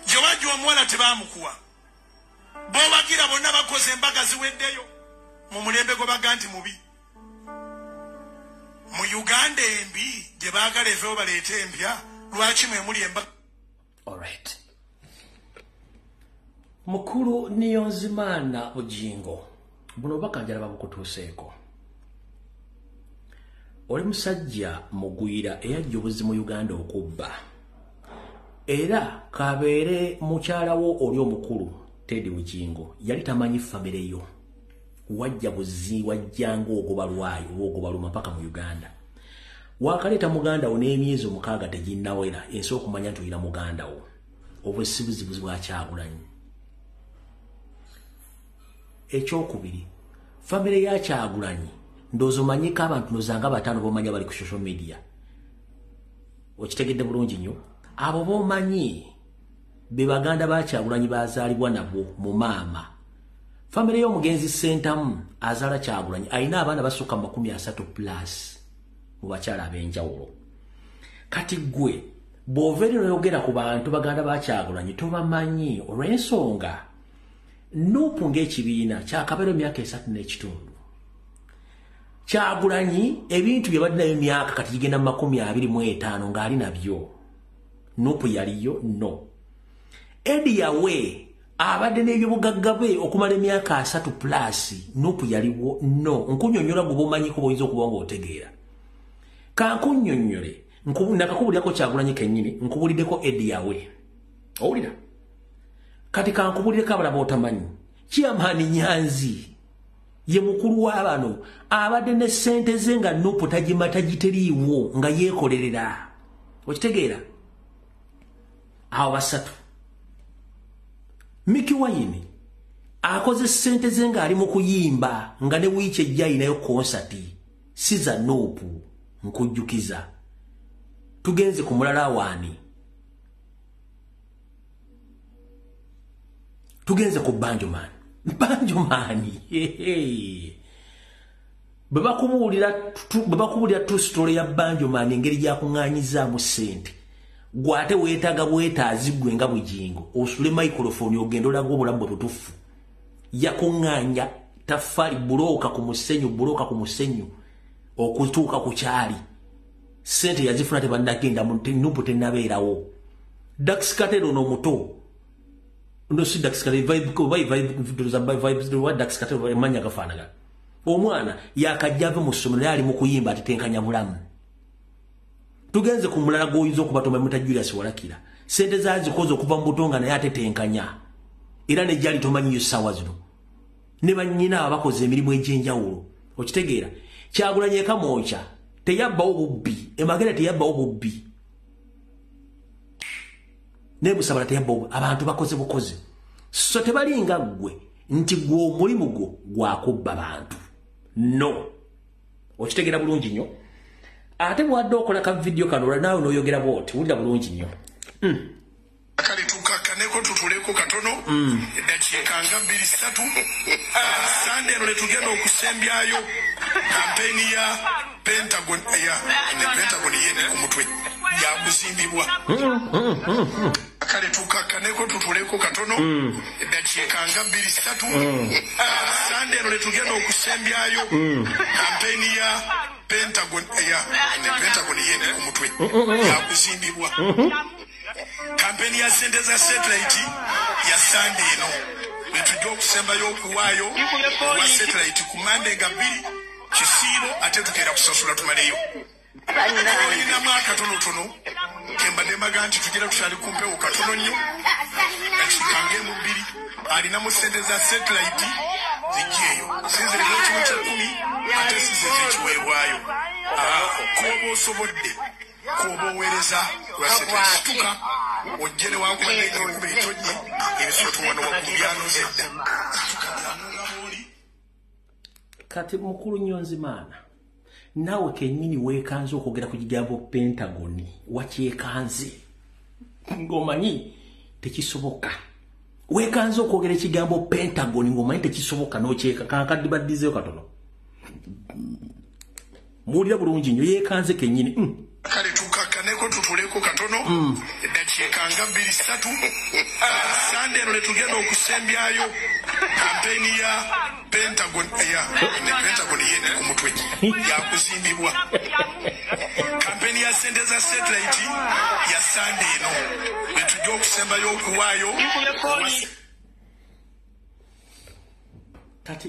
Gye wajja omuwala tebaamukuwa b'obagira bonna bakoze embaga ziweddeyo mu mulembe gwe baga nti mubi. Mu Uganda embi gye baagala eveewo baleete empya lwaki mwe muli embaga. Alright. Mukulu Niyonzimana Bujingo buno bakanjala babukutuuseeko. Oli musajja mugwira eyajja obuzi mu Uganda okubba era kabeere mukyalawo oli omukulu Teddy Bujingo yali tamanyi famire yo wajja buzi wajjanga ogobalwayo ogobaluma mpaka mu Uganda wakaleeta muganda wo n'emyezi 6 teginnawera ensi okumanya nti oyina muganda wo obusibuzibuzi bwa Kyagulanyi. Ekyokubiri famire ya Kyagulanyi ndoozo manyiko abantu nozanga batano bomanya bali ku social media okitegedde bulungi nnyo abo bomanyi be baganda ba Kyagulanyi bazaalibwa nabo mu maama. Famire y'omugenzi Sentamu azaala Kyagulanyi alina abaana basukka 30+ mu bakyala ab'enjawulo. Kati gwe bw'oveera noyogera ku bantu baganda ba Kyagulanyi tobamanyi olw'ensonga Nuupu ng'ekibiina kyakabeera emyaka 3.5. Kyagulanyi ebintu bye badde nayo emyaka kati gigenda mu 25 ng'ali nabyo. Nuupu yaliyo no. Edi yawe abadde n'ebyobugagga bwe okumala emyaka 3+. Nuupu yaliwo no. Nkunyonnyola gwe bw'omanyiko bw'oyinza okuba ng'otegeera. Kankunnyonnyole nakakubulirako Kyagulanyi kennyini nkubuliddeko Edi yawe. Owulira? Kati kankubulireko abalaba otamanyi. Chairman Nyanzi ye mukulu w'abano abadde ne ssente ze nga Nuupu tagiteriiwo nga yeekolerera. Okitegeera? Awo basatu. Mickey Wine akoze ssente ze nga ali mu kuyimba nga ne wiiki ejja ayinayo konsati siza nopu nkujjukiza tugenze ku mulala wani tugenze ku Banjoman babakubulira true story ya Banjoman engeri gyakuŋŋaanyizaamu ssente gwate weetaaga bwetaazigwe nga bujingo osule microphone ogenda olaga obulamu bwe butufu yakuŋŋaanya tafali buloka ku musenyu okutuuka ku kyali ssente yazifuna tebannagenda nubu tennabeerawo Dax Katero n'omuto no si Dax Katero Dax Katero emanya gafaanaga omwana yakajja ave mu ssomero yali mu kuyimba atetenkanya bulamu tugenze ku mulala g'oyinza okubatoma muta Julius Walakira ssente zazikoze okuva mu butonga naye atetenkanya era ne gyali tomanyiyo ssaawa zino ne bannyina abakoze emirimu egy'enjawulo okitegeera Kyagulanyi Kamwokya teyabbawo bubbi Emagere teyabbawo bubbi ne Busabala teyabbawo abantu bakoze bukozi so tebalinga gwe nti gwe omulimu gwo gwakubba bantu no okitegeera bulungi nnyo ate bwadde okola ka video kano naawe n'oyogera bwoti wulira bulungi nnyo kalitukakaneko tutuleko katono eddakiika nga 2-3 sande eno letugenda okusembyayo kampeni ya Pentagon yene ku mutwe yakuzimbibwa kalitukakaneko tutuleko katono eddakiika nga 2-3 sande eno letugenda okusembyayo kampeni ya Pentagon yene ku mutwe yakuzimbibwa kampeni ya sente za satellite ya sande eno letujja okusembayo okuwaayo wa satellite ku mande nga 2 kisiiro ate tukeera kusasula tumaleyo olinamu akatonotono kembadde mbaga nti tugira tukyali ku mpewo katono nnyo dakiika ng'emu 2 alinamu sente za satellite zijjeeyo sinzireko ekimu kya 10 ate sizeze ekiweebwayo kuoba osobodde kuoba oweereza lwa satellite situka ojjene wakubadde ng'ekuba ebitonyi ebisotuwano waggulu byanozedda kati mukulu Nnyonzimaana naawe kennyini weekanze okwogera ku kigambo Pentagoni wakyekanze ng'omanyi tekisoboka weekanze okwogera ekigambo Pentagoni ng'omanyi tekisoboka n'okyeka kankadibaddizeyo katono muwulira bulungi nnyo yeekanze kennyini kale tukakaneko tutuleko katono eddakiika nga 2-3 sande eno letugenda okusembyayo kampeni ya Pentagon yene ku mutwe yakuzimbibwa kampeni ya sente za satellite ya sande eno letujja okusembayo okuwaayo kati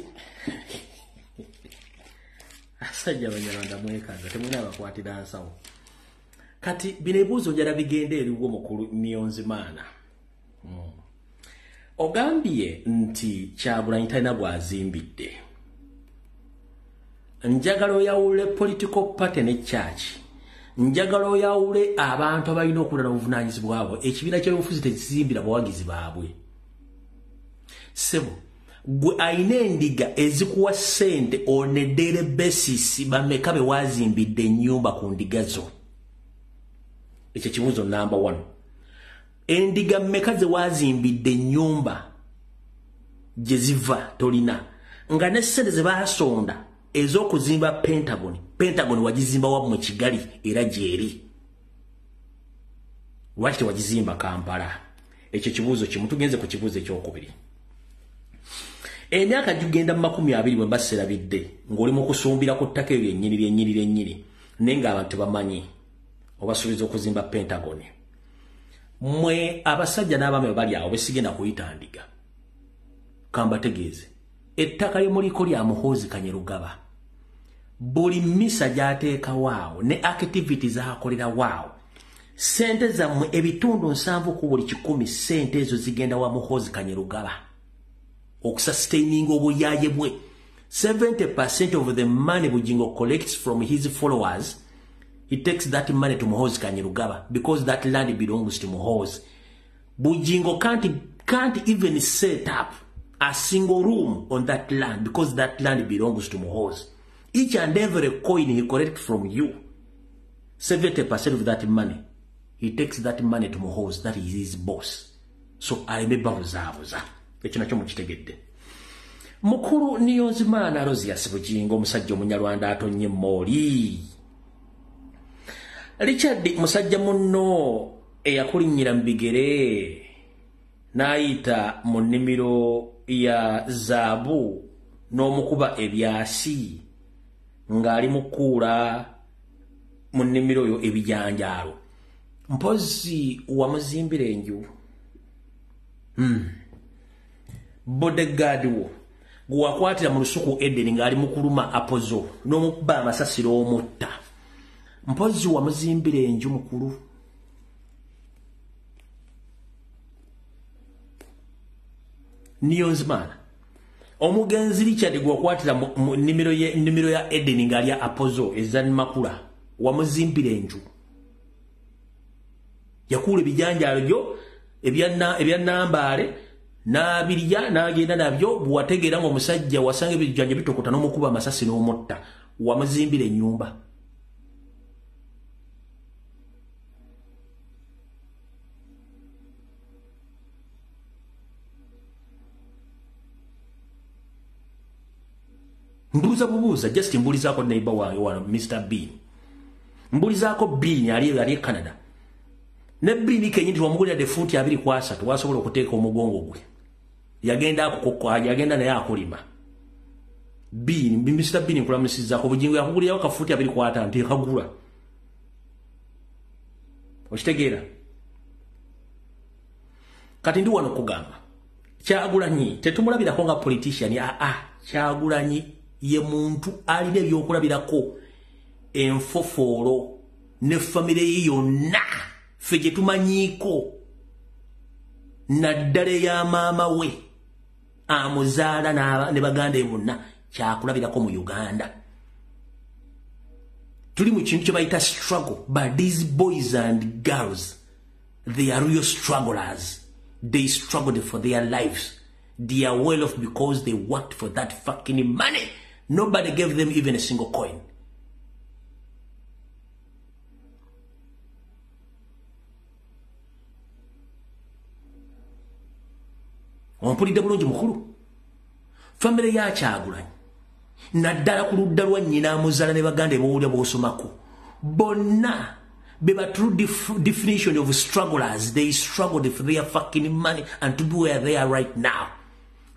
asajja Abanyarwanda mwekaza temulina abakwatira nsawo kati bino ebibuuzo njala bigenda eriwo mukulu Nnyonzimaana ogambye nti Kyagulanyi talina bwazimbidde njagala oyawule political party ne church njagala oyawule abantu abalina okulala obuvunaanyizibwa bwabwe ekibiina ky'obufuzi tekizimbira bawagizi baabwe sebo gwe ayina endiga ezikuwa ssente on a daily basis bameka be wazimbidde ennyumba ku ndiga zo ekyo kibuuzo number 1 endiga mmeka ze wazimbidde ennyumba gye ziva tolina nga ne ssente ze baasonda ez'okuzimba Pentagon wagizimba wa mu Kigali era gyeri lwaki tewagizimba Kampala ekyo kibuuzo kimu tugenze ku kibuuzo ekyokubiri emyaka gigenda mu 20 bwe mbaserabidde ng'oli mu kusumbira ku ttaka eryo ennyini naye ng'abantu bamanyi obasuubiza okuzimba Pentagon mwe abasajja n'abaami bali awo besigenda kuyita ndiga kambategeeze ettaka lyemuliko lya Muhoozi Kanyerugaba buli mmisa gy'ateeka waawo ne activity z'akolera waawo sente zammwe ebitundu 7 ku buli 10 sente ezo zigenda wa Muhoozi Kanyerugaba okusustaining obuyaaye bwe 70% of the money Bujingo collects from his followers he takes that money to Muhoozi Kanyerugaba because that land belongs to Muhoozi. Bujingo can't even set up a single room on that land because that land belongs to Muhoozi. Each and every coin he collect from you, 70% of that money, he takes that money to Muhoozi, that is his boss. So I remember buzabuza. Ekyo nakyo mukitegedde. Mukulu Niyonzimana Rosias Bujingo musajja omunyarwanda atonye moli. Richard musajja munno eyakulinnyira mbigere n'ayita mu nnimiro ya zaabu n'omukuba ebyasi ng'ali mukuula mu nnimiro yo ebijanjaalo. Mpozi wamuzimbira enju. Bodyguard wo gwakwatira mu lusuku Eden ng'ali mukuluma apozo n'omukuba amasasiro omutta. Mpozi wamuzimbira enju mukulu. Niyonzimana omugenzi Richard gwakwatira mu nnimiro ya Eden ng'ali apozo ezani makula wamuzimbira enju. Yakula ebijanjaalo byo ebya Nambaale n'abirya n'agenda nabyo bwategeera ng'omusajja wasanga ebijanja bitokota n'omukuba amasasi n'omutta wamuzimbira ennyumba. Mbuuza bubuuza just mbuulizaako neighbor wange wano Mr. Bean. Mbuulizaako Bean ali Canada. Ne Bean kenyinti wamugulira de futi 23 wasobola okuteeka omugongo gwe. Yagenda yagenda naye akulima. Bean Mr. Bean nkulamusizaako bujingo yakugulirawo ka futi 23 nti kagula. Okitegeera. Kati ndi wano kugamba. Kyagulanyi tetumulabirako nga politician Kyagulanyi ye muntu alina ebyokulabirako enfofoolo ne famire ye yonna ffe gye tumanyiiko naddala ya maama we amuzaala ne baganda bonna kyakulabirako mu Uganda. Tuli mu kintu kye bayita struggle, but these boys and girls, they are real strugglers. They struggled for their lives. They are well off because they worked for that fucking money. Nobody gave them even a single coin. Ompulidde bulungi mukulu. Famire ya Kyagulanyi naddala ku ludda lwa nnyina amuzaala ne baganda bowulya bw'osomako bonna beba true definition of strugglers. They struggled for their fucking money and to be where they are right now.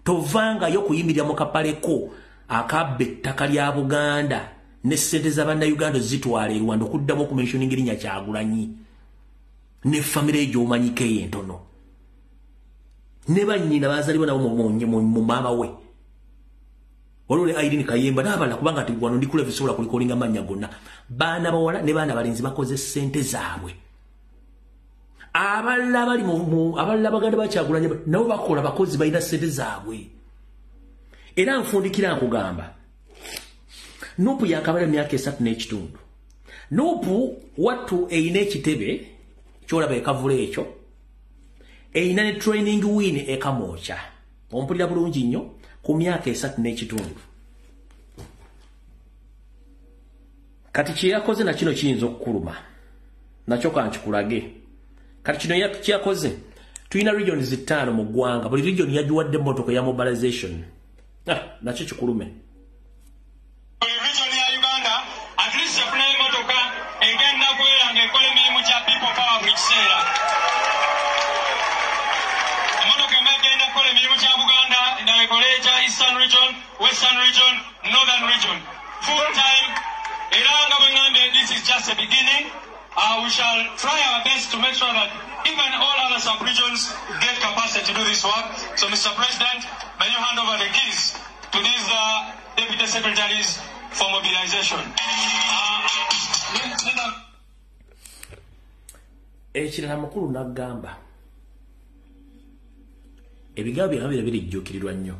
Tovanga yo kuyimirira mu kapaleko akabbe ettaka lya Buganda ne ssente z'Abannayuganda zitwala e Rwanda okuddamu okumentioninga erinnya Kyagulanyi ne famire gy'omanyiko entono ne bannyina baazalibwa nabo mu maama we olole Irene Kayemba n'abalala kubanga ati wano ndikula bisobola kulikolinga mannya gonna baana bawala ne baana balenzi bakoze ssente zaabwe. Abalala bali abalala baganda ba Kyagulanyi nabo bakola bakozi balina ssente zaabwe. Era nfundikira nkugamba Nuupu yakabala emyaka 3 n'ekitundu. Nuupu wattu eyina ekitebe kyolaba ekavula ekyo eyina ne training win ekamooca. Ompulira bulungi nnyo ku myaka 3 n'ekitundu. Kati kye yakoze na kino kiyinza okukuluma nakyo kankikulage. Kati kino kyakoze tulina regions 5 mu ggwanga, buli region yagiwadde emmotoka ya mobilization. Nakyo kikulume. Region ya Uganda at least yafuna emmotoka egenda kwelanga ekola emirimu gya people power mu kiseera. Emmotoka emagenda kola emirimu gya Buganda endala ekole ekya Eastern Region, Western Region, Northern Region full time. Era nga bwe ngambye, this is just a beginning. We shall try our best to make sure that even all other sub-regions get capacity to do this work. So, Mr. President, may you hand over the keys to these deputy secretaries for mobilization. Ekirala mukulu n'agamba ebigambo byabira birijjukirirwa nnyo.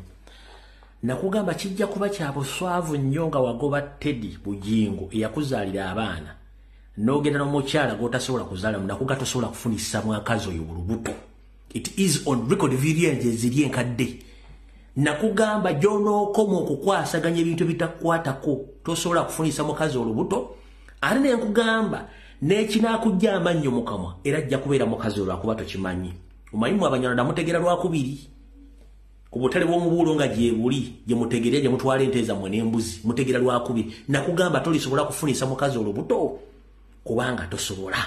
Nakugamba kijja kuba kya buswavu nnyo nga wagoba Teddy Bujingo eyakuzaalira abaana n'ogenda n'omukyala gw'otasobola kuzaala nakuga tosobola kufunisa mwakazi oyo bulubuto. It is on record video nje ziri enkadde nakugamba gy'onookoma okukwasaganya ebintu ebitakukwatako tosobola kufunisa mukazi olubuto ate ne nkugamba n'ekinaakujja amannyo mu kamwa era ajja kubeera mukazi olwakuba tokimanyi omanyimu Abanyarwanda mutegera lwakubiri ku butale bw'omubuulo nga gyebuli gye mutegerera gye mutwala ente zammwe n'embuzi mutegera lwakubiri nakugamba tolisobola kufunisa mukazi olubuto kubanga tosobola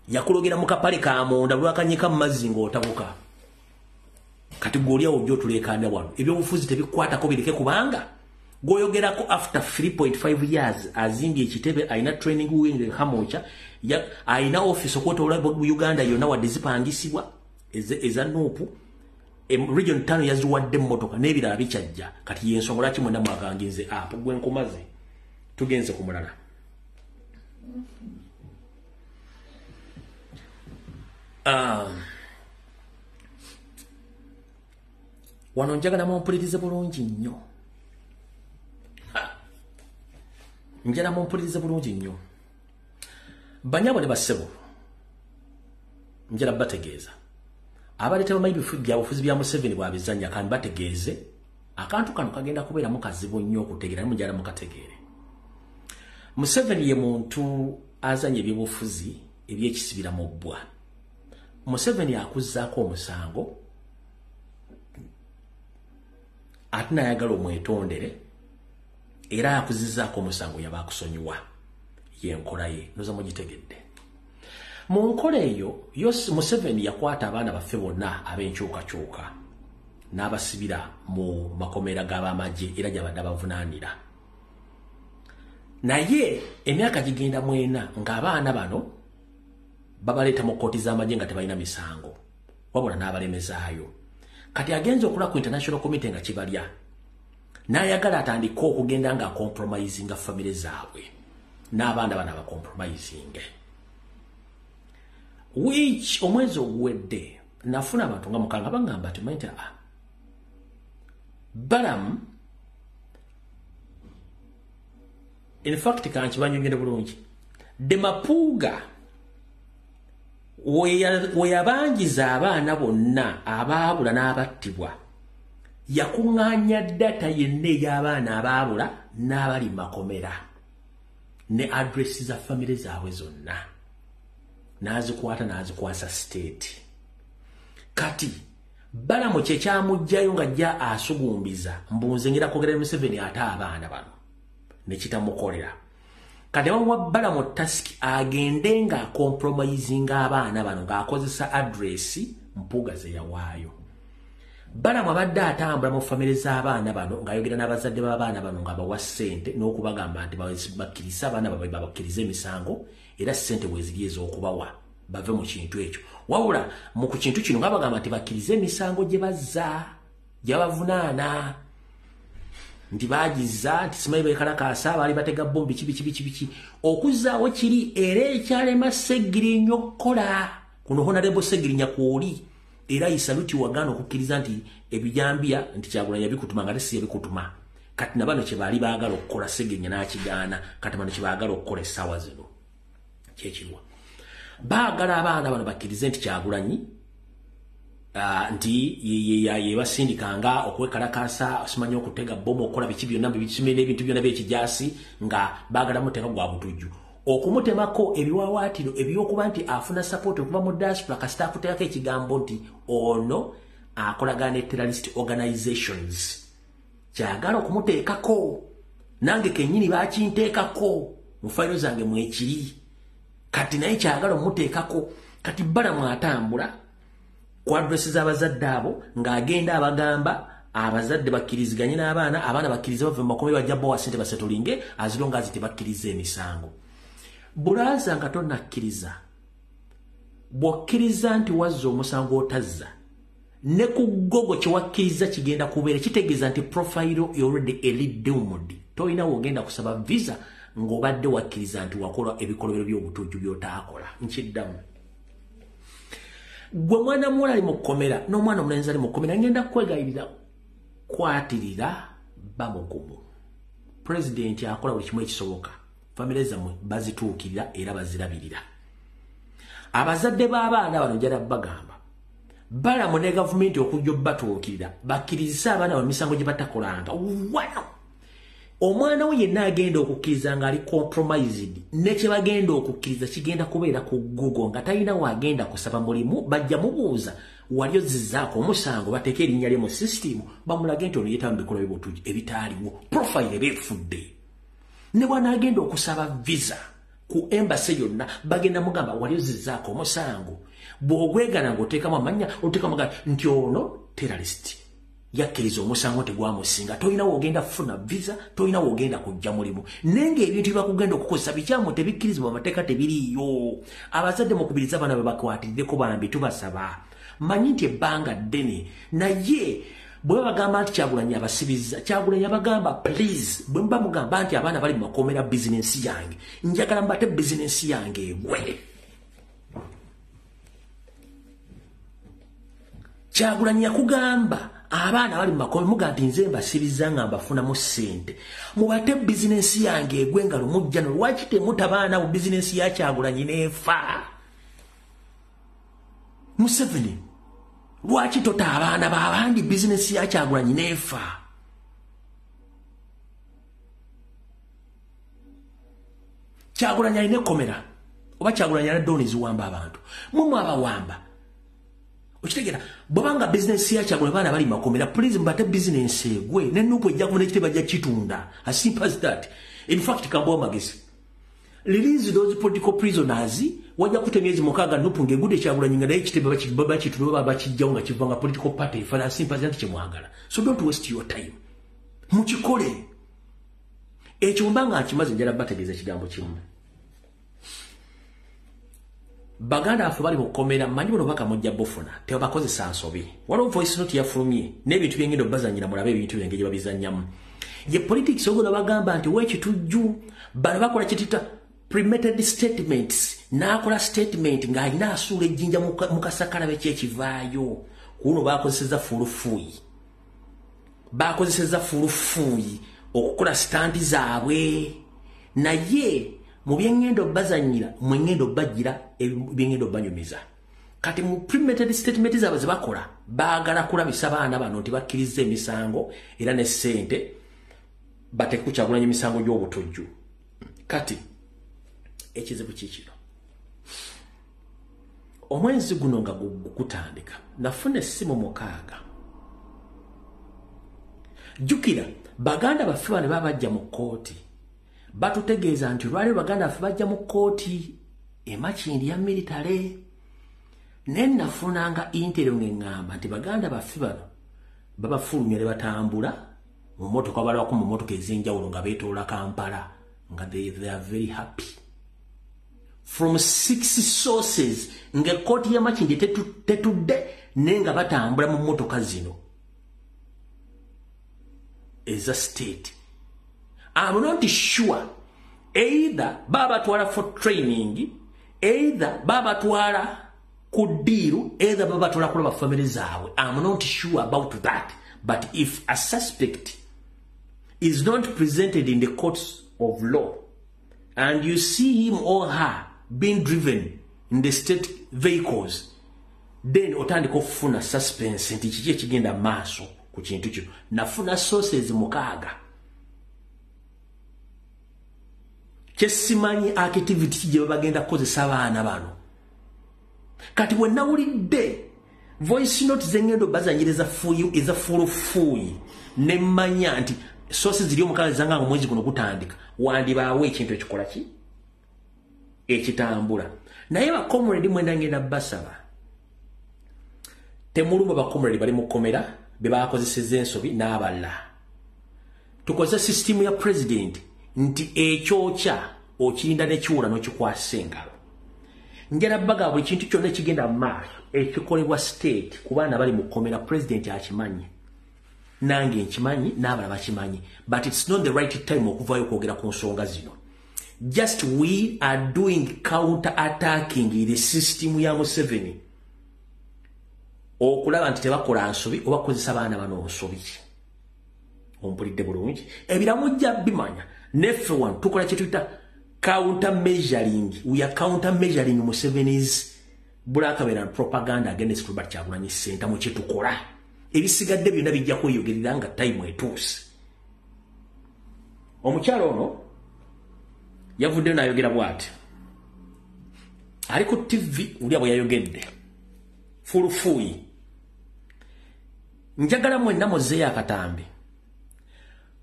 yakulogera mu kapale ka munda lwakanyika mu mazzi ng'otabuka kati gw'olyawo ojja otulekanda wano ebyobufuzi tebikwatako bireke kubanga gwoyogerako after 3.5 years azimbye ekitebe alina training wing hamocha alina office okwetola Uganda yonna wadde zipangisibwa eza Nuupu region 5 yaziwadde mmotoka n'ebirala bikyajja kati yensonga lwaki mwenda mwaganginze apo gwenkomaze tugenze ku mulala wano njagala mumpulirize bulungi nnyo njala mumpulirize bulungi nnyo banyabo ne bassebo njala bategeeza abaleeta bamanyi byabufuzi bya Museveni bwabizanya kandi bategeeze akantu kano kagenda kubeera mukazibu nnyo okutegeera ne munjala mukategeere Museveni ye muntu azanya ebyobufuzi ebyekisibira mu bbwa Museveni akuzzaako omusango ate nayagala omwetondere era akuzizzaako omusango yaba akusonyiwa yenkola ye noza mugitegedde mu nkola eyo Museveni yakwata abaana baffe bonna ab'enkyukakyuka n'abasibira mu makomera g'abamagye era gyabadde abavunaanira naye emyaka gigenda mwena ng'abaana bano babaleeta mu kkooti z'amagye nga tebalina misango wabula n'abalemezaayo kati agenza okula ku international committee nga kibalya n'ayagala atandika okugenda nga compromisinga famire zaabwe n'abaana bana abacompromisinge which omwezi oguwedde nafuna abantu nga mukanga bagamba ati maita Balaam in fact kanchi banyongere bulungi de mapuga weyabangiza abaana bonna abaabula n'abattibwa yakuŋŋaanya data yenna ey'abaana abaabula n'abali makomera ne adressi za famire zaabwe zonna n'azikwata n'azikwasa state kati Balamu kye kyamugjayo ng'ajja asugumbiza mbunze ngira kwogera Museveni ate abaana bano ne kitamukolera kati wamuwa Balamu task agende nga compromising abaana bano ng'akozesa adressi mpuga ze yawaayo Balamu abadde atambula mu famire z'abaana bano ng'ayogera n'abazadde b'abaana bano ng'abawa ssente n'okubagamba nti bakkirize abaana baabwe babakkirize emisango era ssente bwe ziri ez'okubawa bave mu kintu ekyo wabula mu ku kintu kino ng'abagamba nti bakkirize emisango gye bazza gyabavunaana nti bagiza nti simanyi beekalakaasa baali batega bombi biki okuzzaawo kiri era ekyalema Ssegirinya okukola kuno Honorable Ssegirinya kwoli era isaluti wagana okukkiriza nti ebijambia nti Kyagulanyi bikutuma nga tesi yabikutuma kati nabano kye baali baagala okukola Ssegirinya n'akigaana kati bano kye baagala okukola essaawa zino kyekirwa baagala abaana bano bakkirize nti Kyagulanyi nti yebasindikanga okwekalakaasa simanyi okutega bomu okukola biki byonna bisimira n'ebintu byonna by'ekijaasi nga baagala muteeka gwa butujju okumutemako ebiwawaatiro ebyokuba nti afuna support okuva mu diaspora kasita akuteekako ekigambo nti ono akolagana ne terrorist organizations kyagala okumuteekako nange kennyini baakinteekako mu fayiro zange mwekiri kati naye kyagala omuteekako kati Balamu atambula ku adresi z'abazadde abo ng'agenda abagamba abazadde bakkiriziganye n'abaana abaana bakkirize bave mu makomera bajja bowa ssente basetolinge azilonga azi tebakkiriza emisango bulaza nga tonnakkiriza bw'okkiriza nti wazza omusango otazza ne ku gogo kye wakkiriza kigenda kubeera kitegeeza nti profile already eliddumud tolina wogenda kusaba visa ng'obadde wakkiriza nti wakola ebikolobero by'obutujju by'otaakola nkiddamu gwe mwana muwala ali mu kkomera n'omwana omulenzi ali mu kkomera ngenda kwegayirira kwatirira bamugumu pulezidenti akola buli kimu ekisoboka famire zammwe bazituukirira era bazirabirira abazadde b'abaana bano njala bagamba balamu ne gavumenti okujja batuukirira bakkiriza abaana bamisango gye batakolanga wano omwana we yenna agenda okukkiriza ng'ali compromised ne kye bagenda okukkiriza kigenda kubeera ku Google nga talina wagenda kusaba mulimu bajja mubuuza wali ozizzaako omusango bateeke erinnya lye mu system bamulage nti ono yeetaba mu bikolwa by'obutujju ebitaaliwo profile beefudde ne bw'anaagenda okusaba visa ku embassy yonna bagenda mugamba wali ozizzaako omusango bw'ogwegana ng'oteekamu amanya oteekamu nti ono terrorist yakkiriza omusango tegwamusinga tolina wogenda kufuna visa tolina wogenda kujja mulimu nenge ebintu byebakugenda okukozesa bikyamu tebikkirizibwa amateeka tebiriiyo abazadde mukubiriza abaana bebakwatiddeko bambi tubasaba manyi nti ebbanga ddene naye bwe bagamba nti Kyagulanyi abasibiza Kyagulanyi abagamba please bwe mba mugamba nti abaana bali mu makomera bizinensi yange njagala mbate bizinensi yange egwe Kyagulanyi yakugamba abaana bali mu makomera muga nti nze mbasibiza nga mbafunamu ssente mubate bizinensi yange egwe nga lumujja no lwaki temutabaana mu bizinensi ya Kyagulanyi neefa Museveni lwaki tota abaana b'abandi bizinensi ya Kyagulanyi neefa Kyagulanyi alina ekkomera oba Kyagulanyi alina dooni ziwamba abantu mumu abawamba okitegera bwabanga bizinensi ya Kyagulanyi baana bali makomera please mbate bizinensi egwe nenupu ejja kubona ekitebe bajja kitunda as simple as that in fact kambo magezi release those political prisoners wajja kutemya ezi mukaga nupu ngegude Kyagulanyi nga naye ekitebe bakitunda bakijjawo nga kivanga political party for as simple as that kyemwagala so don't waste your time mukikole ekyo mbanga akimaze njala bategeeza kigambo kimu baganda afu bali mukomera manyi bano baka mujja bofuna tebakozesa nsobi waliwo voice note yafulumye n'ebintu byengendo bazanyira mulabe ebintu byengeje babizanyamu ye politics ogola bagamba nti wekitujju bano bakola kitita premeditated statements nakola statement nga alina asuula ejjinja mukasakala bekyekivaayo kuno bakozeseza fulufuuyi okukola standi zaabwe naye mu byengendo bazanyira mwengendo bagira byengendo banyumiza kati mu premeditated statement zaabwe zebakola baagala kulabisa abaana bano nti bakkiriza emisango era ne ssente bateeke ku Kyagulanyi emisango gy'obutujju kati ekizibu kikino omwezi guno nga gutandika nafuna essimu 6 jjukira baganda baffe bano babajja mu kooti batutegeeza nti lwali baganda baffe bajja mu kooti emakindi ya militale nennafunanga interview ng'eŋŋamba nti baganda baffe bano babafulumya ne batambula mu motoka balawako mu motoka ez'enjawulo nga beetoola Kampala nga they are very happy from 6 sources ng'ekkooti y'amakindi tetudde naye nga batambula mu motoka zino eza state. I'm not sure either baba twala for training, either baba twala kudiru, either baba twala kulaba family zawe. I'm not sure about that. But if a suspect is not presented in the courts of law and you see him or her being driven in the state vehicles, then otandika okufuna suspense nti kiki ekigenda maaso ku kintu kyo. Nafuna sources mukaaga. Kyesimanyi activity gye bagenda kukozesa abaana bano. Kati bwe nawulidde voice note zengendo bazanyiriza fuyu eza fuyi ne manya nti sources ziri omukaaga zanga ngo mwezi guno gutandika wandibaawe ekintu ekikola ki ekitambula. Naye ba comrade mwenda ngenda basaba temulumba ba comrade bali mukomera be bakozeseza ensobi n'aballa. Tukozesa system ya president nti ekyokya okirinda ne kiwula n'okikwasa engalo. Njala baga buli kintu kyonna kigenda maaso ekikolebwa state ku baana bali mukomera president akimanyi. Nange nkimanyi n'abala bakimanyi. But it's not the right time okuvayo kwogera ku nsonga zino. Just we are doing counter-attacking the system ya Museveni. Okulaba nti tebakola nsobi oba kozesa abaana bano nsobi. Ompulidde bulungi. Ebiramujja bimanya. Neffe wano tukola kye tuyita counter measuring. We are counter measuring Museveni's blackmail and propaganda against Robert Kyagulanyi Ssentamu mu kyetukola ebisigadde byonna bijja kweyogerera nga time etuuse. Omukyalo ono yavudde n'ayogera bw'ati ali ku TV uli abo yayogedde fulufuuyi njagala mwenna muzzeeyo akatambi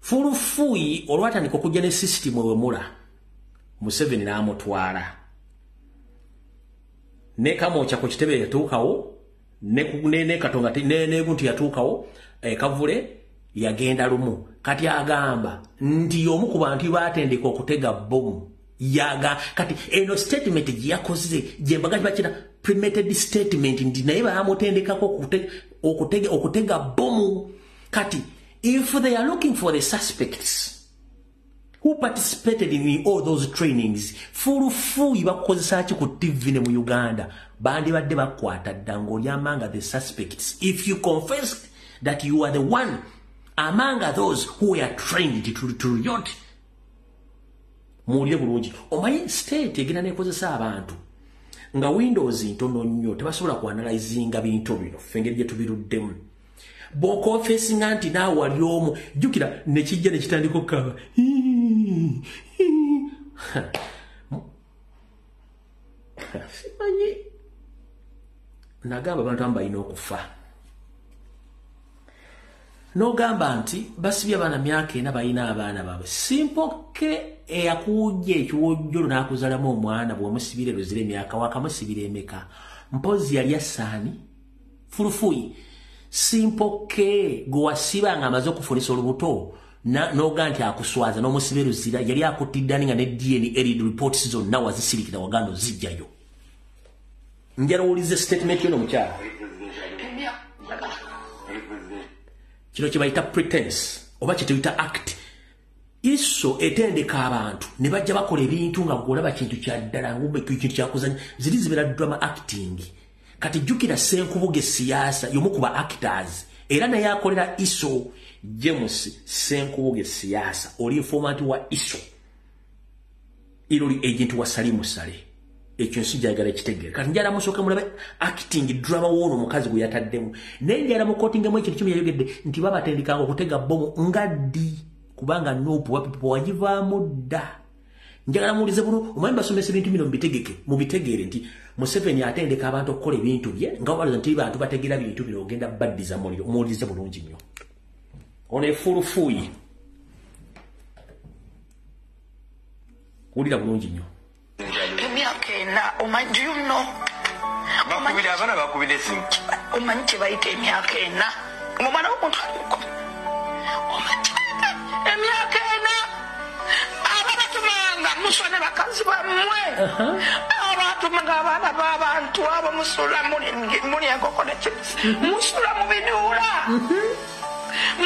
fulufuuyi olwatandika okujja ne system ewemula Museveni n'amutwala ne Kamoocha ku kitebe yatuukawo ne Katonga ne Buntu yatuukawo Kavule yagenda lumu kati agamba nti omu ku bantu baatendeka okutega bomu yaga kati eno statement yakoze jembaga bakira premeditated statement ndi naye baamutendekako okutega bomu kati if they are looking for the suspects who participated in all those trainings fulufuuyi bakozesa ki ku TV ne mu Uganda bandi badde bakwata ddango lyamanga the suspects if you confess that you are the one among those who were trained to riot muulire bulungi omanyi state egenda nekozesa abantu nga Windows ntono nnyo tebasobola kuanalyzinga bintu bino fengeri gye tubiruddemu bw'okofeesinga nti naawe wali omu jjukira nekijja nekitandika okukaba simanyi nagamba abantu abamu balina okufa n'ogamba nti basibye abaana myaka ena balina abaana baabwe simpoke eyakuwujja ekiwojjolo n'akuzalamu omwana bw'omusibire luzira emyaka wakamusibira emeka mpozi yali asaani fulufuuyi simpoke gwe wasiba nga amaze okufunisa olubuto n'oga nti akuswaza n'omusibe luzira yali akutiddani nga ne DNA reports zonna wazisirikira waganda ozijjayo njalowulize statement yono mukyala kino kye bayita pretense oba kye tuyita act iso etendeka abantu ne bajja bakola ebintu nga gwolaba kintu kya ddala kintu kyakuzanya ziri zibeera drama acting kati jjukira Senkubuge siyaasa y'omu ku ba actors era naye akolera iso James Senkubuge siyaasa oli informant wa iso iroli agent wa Salimu Sale ekyo nsijagala ekitegeera kati njala musooka mulabe acting drama wono mukazi gwe yataddemu nenjala mukotingemu ekintu kimu yayogedde nti babatendekanga okutega bomu ngaddi kubanga nopu wapipo wagivaamu dda njagala muwulize buno omanyi basomesa ebintu bino mubitegeere nti Museveni atendeka abantu okukola ebintu bye nga waliza nti bantu bategeera bintu bino ogenda baddiza muliro muwulize bulungi nnyo ono efulufuuyi wulira bulungi nnyo emyaka ena omanyi do you know bakubira abaana bakubira esimu omanyi kye bayita emyaka ena omwana w'omuntu aliko omanyi emyaka ena ababatumanga musone bakazi bammwe abatumanga abaana b'abantu abo musula muli enkoko ne chips musula mu biduula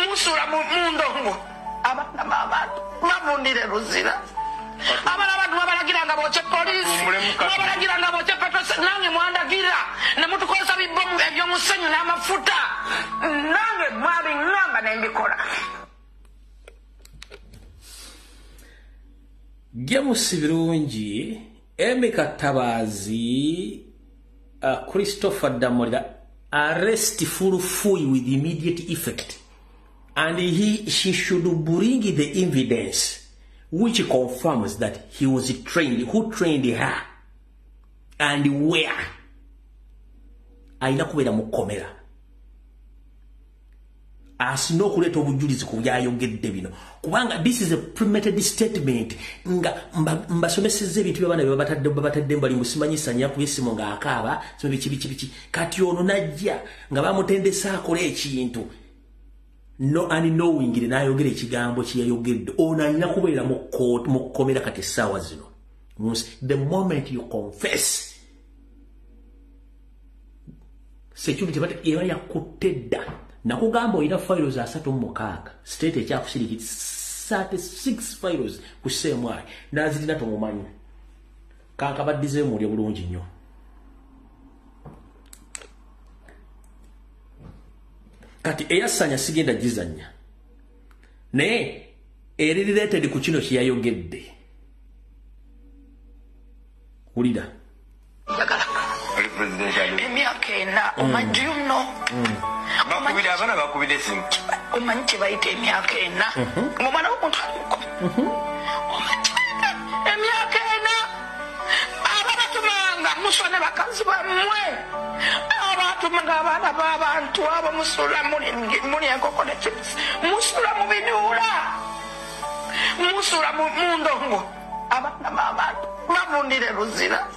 musula mu ndongo abaana b'abantu babundire luzira abana abantu babalagiranga boche police babalagiranga boche petrol nange mwandagira ne mutukozesa bibomu ebyomusenyu n'amafuta nange mwali ngamba nembikola James birungi Emeka Tabazi Christopher Damorira arrest fulufuuyi with immediate effect and she should bring the evidence which confirms that he was trained. Who trained her? And where? Aina kubeera mukomera. Asina okuleeta obujulizi ku byayogedde bino. Kubanga this is a premeditated statement. Nga mbasomesezza ebintu by'abaana bye babatadde bali musimanyisa nyaku yesimu nga akaaba so biki. Kati ono najja nga bamutendesa akola ekintu. No unknowingly n'ayogera ekigambo kye yayogedde ono alina kubeera mu kkomera kati essaawa zino the moment you confess security eba yakutte dda nakugamba olina files 36 state ekyakusirikira 36 files ku CMI nazirina tomumanyi kankabaddizeyo mulye bulungi nnyo kati eyasanya sigenda gizanya naye eri related ku kino kyeyayogedde wulira presidential. Emyaka ena omanyi you know. Bakubira abana bakubira simu. Omanyi kibayita emyaka ena. Omwana w'omuntu aliko. Emyaka ena. Abatumanga musone bakazi bammwe. Abatumanga abaana b'abantu abo musula muli enkoko ne chips. Musula mu binuula. Musula mu ndongo. Abaana b'abantu bavundire luzira.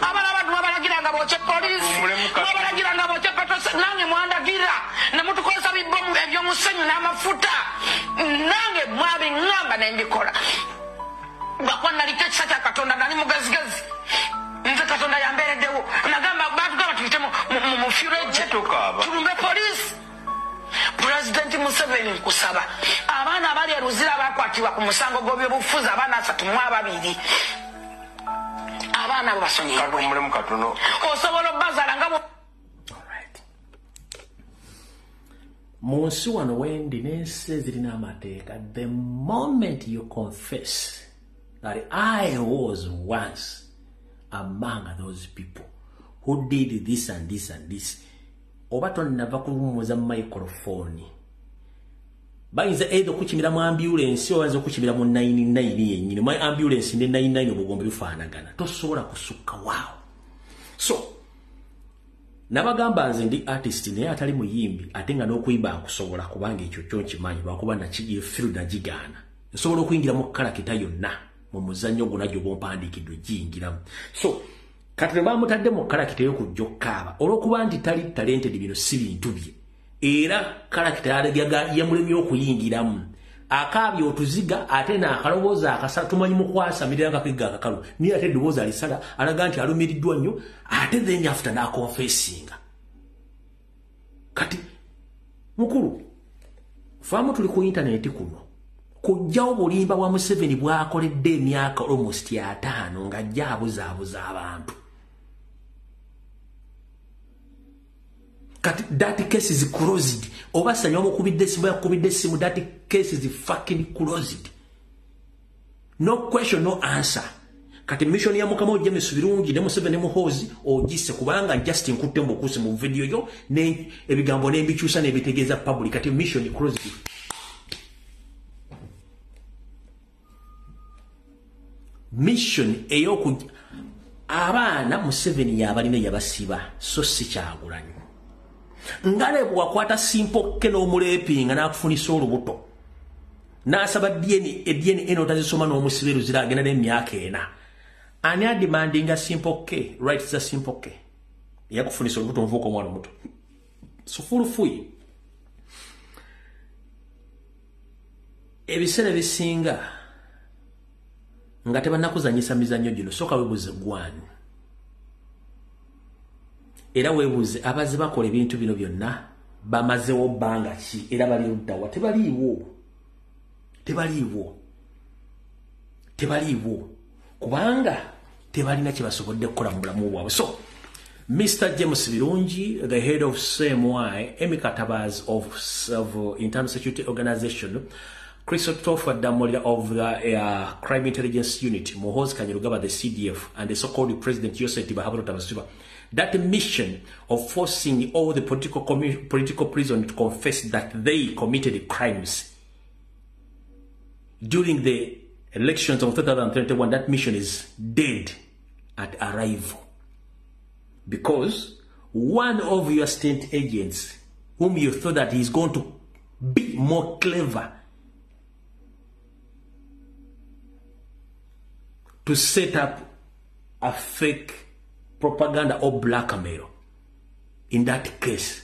Abana abantu babalagiranga boche police. Babalagiranga boche patrol nange mwandagira. Namutukozesa bibomu ebyomusenyu n'amafuta. Nange mwabi ngamba nendikola. Bakwana likekisa kya Katonda nali mugazigezi. Nze Katonda yambereddewo. Nagamba batugamba tuyite mu fureje. Tulumbe police. President Museveni nkusaba. Abaana abali eruzira bakwatibwa ku musango gw'ebyobufuzi abaana 32. Abana basonyiwe. Katumulemu katono. Osobola bazala ngabo. Alright. Munsi wano wendi n'ensi zirina amateeka. The moment you confess that I was once among those people who did this and this and this, oba tonnava kulumuza microphone. Bayinza either kuchimira mu ambulance or wanza kuchimira mu 99 yennyini. My ambulance ne 99 obugombe bifaanagana. Tosobola kusukka waawo. So nabagamba nze ndi artist naye atali muyimbi ate nga n'okuyimba akusobola kubanga ekyo kyo nkimanyi lwakuba nakigiye field nagigaana. Nsobola okuyingira mu kalakita yonna mu muzannyo gonna gy'obompandiikiddwe giyingiramu. So kati bamutadde mu kalakita y'okujja okkaaba olw'okuba nti tali talented bino si bintu bye. Era karakita yamulemye okuyingiramu akaabye otuziga ate n'akalowooza akasala tumanyi mukwasa miranga kwiga akakalu niye ate eddoboozi alisala alaga nti alumiriddwa nnyo ate then after n'akonfessinga. Kati mukulu faamu tuli ku intaneti kuno kujjawo bulimba bwa Museveni bwakoledde emyaka almost 5 ng'ajja abuzaabuza abantu. That case is closed. Obasa nyomo kubidde simu that case is fucking closed. No question, no answer. Kati mission ya mukama James Birungi ne Museveni muhozi ogisse kubanga just nkutte mbukusi mu video yo ne ebigambo ne mbikyusa ne bitegeeza public kati mission closed. Mission eyoku abaana Museveni yabalina yabasiba so si kyagulanyo. Ngale bwakwata simpoke n'omuleepinga n'akufunisa olubuto n'asaba DNA enotazisoma n'omusiberu ziragenda n'emyaka 4 ani adimandinga simpoke right za simpoke yakufunisa olubuto nvuuka omwana omuto sufulufuyi ebiseera bisinga nga tebannakuzanyisa mizannyo gino soka webuze gwani. Era webuze abazi bakola ebintu bino byonna bamazewo bbanga ki era bali luddawa tebaliiwo kubanga tebalina kye basobodde kukola mu bulamu bwabwe. So Mr. James Birungi, the head of CMY, Emikatabaz of Internal Security Organization, Christopher Damolira of the Crime Intelligence Unit, Muhoozi Kainerugaba, the CDF, and the so-called President Joseph Tibahaburo Tabasiba. That mission of forcing all the political prisoners to confess that they committed crimes during the elections of 2021, that mission is dead at arrival. Because one of your state agents, whom you thought that he's going to be more clever to set up a fake propaganda or blackmail, in that case,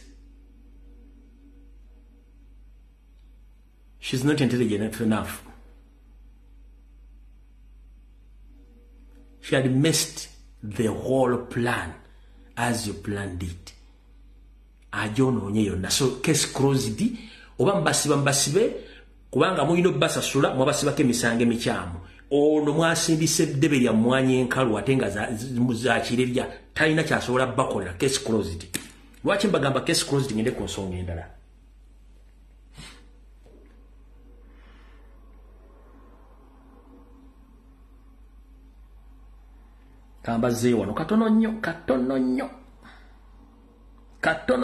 she's not intelligent enough. She had missed the whole plan as you planned it. So case closed. Oba mbasibe kubanga mulino basasula mwabasibako emisango emikyamu. Ono mwasindise ddebe lya mwanya enkalu ate nga za kirerya talina kyasobola bakolera. Case closed. Lwaki mbagamba case closed ngende ku nsonga endala? Kambaze wano katono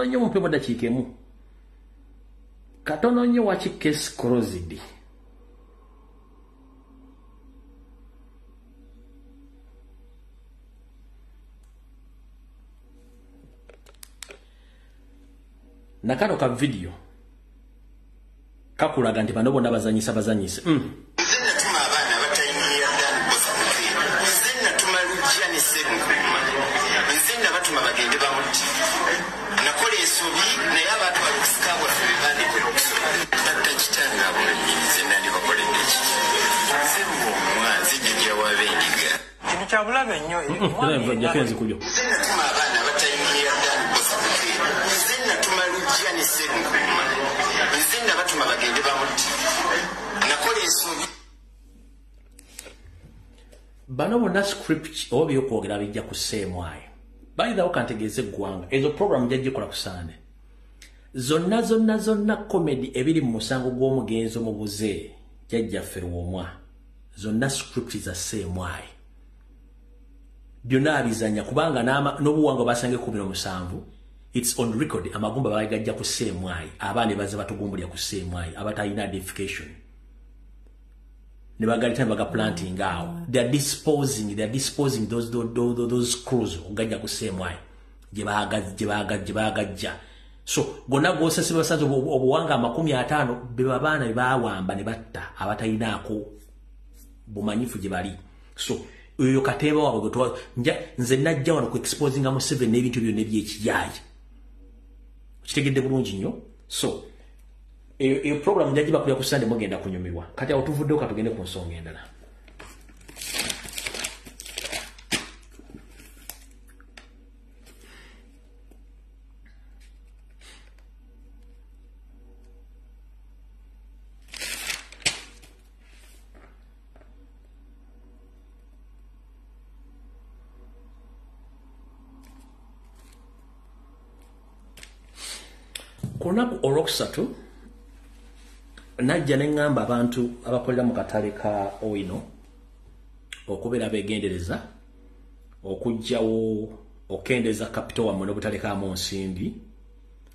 nnyo mumpe mu dakiika emu. Katono nnyo waki case closed. Nakano ka video kakulaga nti bano bonna bazanyisa bano bonna script oba byokwogera bijja kuseemwayo. Bayitawo kantegeeze eggwanga ezo program jajjikola ku Sande. Zonna comedy ebiri mu musango gw'omugenzo mu buze jajjaffe Luwomwa. Zonna script za seemwayo. Byonna abizanya kubanga n'obuwanga basange 17. It's on record. Amagumba bagajja ku seemwayo. Abaana baze batugumbulya ku seemwayo abatalina identification. Ne bagalita baga planting out. They are disposing those crews ogajja ku seemwayo. Je bagajja. So gonna gosa sibasanze obuwanga 50 beba baana bawamba ne batta abatalinaako bumanyifu je bali. So oyo katemba wabo gotwa nze najja wano ku exposing amu 7 n'ebintu byonna ebyekiyayi. Kitegedde bulungi nnyo. So eyo program jajiba kulya ku Sande mugenda kunyumirwa. Kati awo tuvuddeyo katugende ku nsonga endala. Kunaku Olwokusatu najja ne ngamba abantu abakolera mu katale ka Owino okubeera begendereza okujjawo okendeza capital wamwe n'obutale ka Monsimbi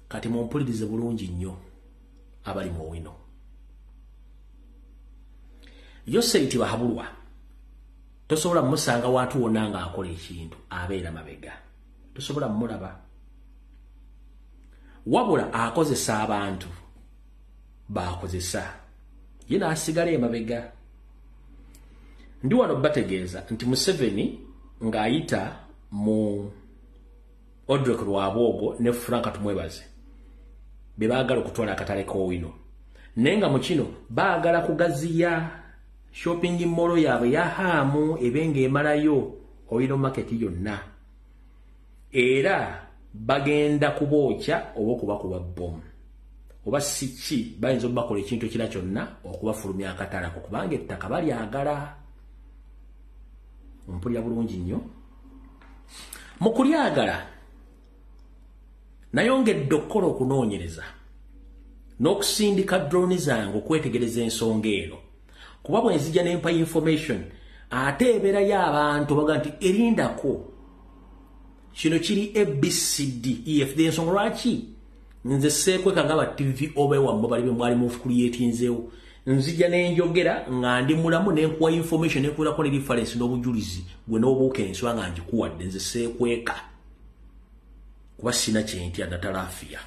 kati mumpulirize bulungi nnyo abali mu Owino. Yoseiti bahabulwa tosobola musanga watu wonna nga akola ekintu abeera mabega, tosobola mulaba wabula akozesa abantu bakozesa yena asigala emabega. Ndi wano bategeeza nti Museveni ng'ayita mu Odrek Lwabwogo ne Frank Tumwebaze be baagala okutwala akatale k'Owino naye nga mu kino baagala kugaziya shopping mall yaabwe ya Hamu ebenga emalayo Owino market yonna era bagenda kubookya oba okubakuba bomu oba siki bayinza okubakola ekintu ekira kyonna okubafulumya akatale ako kubanga ettaka balyagala. Ompulira bulungi nnyo mu kulyagala nayongedde okukola okunoonyereza n'okusindika drone zange okwetegereza ensonga eno kuba bwe nzija n'empa information ate ebeerayo abantu baga nti erindako kino kiri ABCD EFD ensonga lwaki nze seekweka nga ba TV oba wambo bali mwali mu creatinzeewo nzija n'enjogera nga ndi mulamu n'enkuwa information n'enkuulako ne reference n'obujulizi gwe n'obuuka enswa nga ngikuwadde nze seekweka kuba sina kyentya ddala afiya.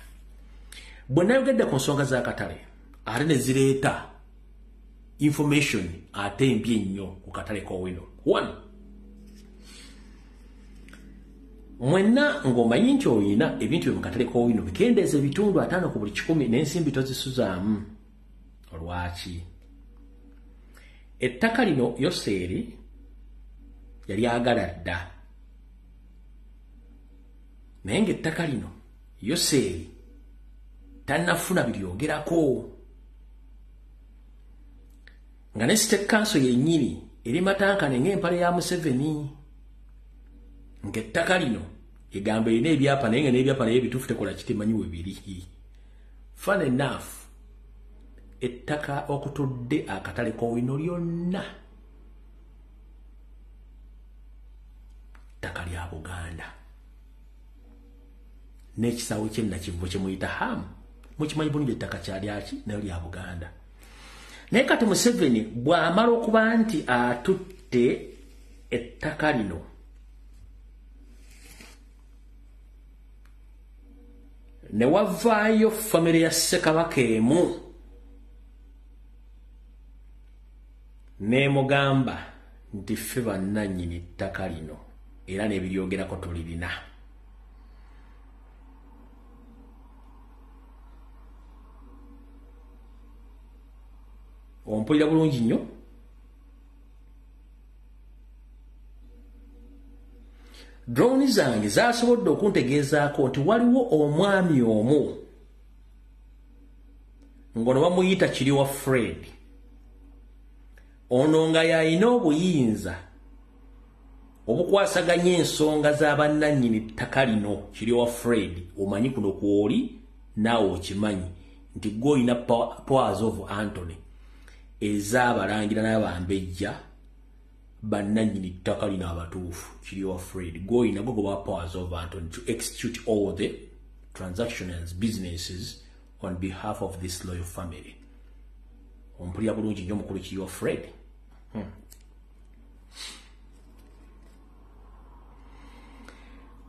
Bwe nayogedde ku nsonga z'akatale ate ne zireeta information ate mbi ennyo ku katale k'Owino. One, mwenna ng'omanyi nti oyina ebintu byo mu katale k'Owino bikendeeza ebitundu 5 ku buli 10 n'ensimbi tozisuzaamu. Olwaki ettaka lino Yoseeri yali agala dda naye ng'ettaka lino Yoseeri tannafuna biryogerako nga ne State Council yennyini eri matankane ng'empale ya Museveni ng'ettaka lino egamba erina ebyapa naye nga n'ebyapa naye bituufu tekola kitemanyi we biri. Fun enough ettaka okutudde akatale k'Owino lyonna ettaka lya Buganda n'ekisaawe kye Nakivubo kye muyita Hamu mukimanyi bulungi ettaka kyali nayo lya Buganda. Naye kati Museveni bw'amala okuba nti atutte ettaka lino ne wavaayo famire ya Ssekabaka emu n'emugamba nti ffe bannannyini ttaka lino era n'ebiryogerako tulirina. Ompulira bulungi nnyo. Drone zange zasobodde okuntegeezaako nti waliwo omwami omu ng'ono bamuyita Kiriwa Fred, ono nga y'alina obuyinza obukwasaganya ensonga z'abannannyini ttaka lino. Kiriwa Fred omanyi kuno kwoli naawe okimanyi nti gwe olina powers of Anthony ez'abalangira n'abambejja bannannyini ttaka lino abatuufu. Kiriwa Fred gwe olina gwe goba powers of Anthony to execute all the transactions businesses on behalf of this loyal family. Ompulira bulungi nnyo mukulu Kiriwa Fred.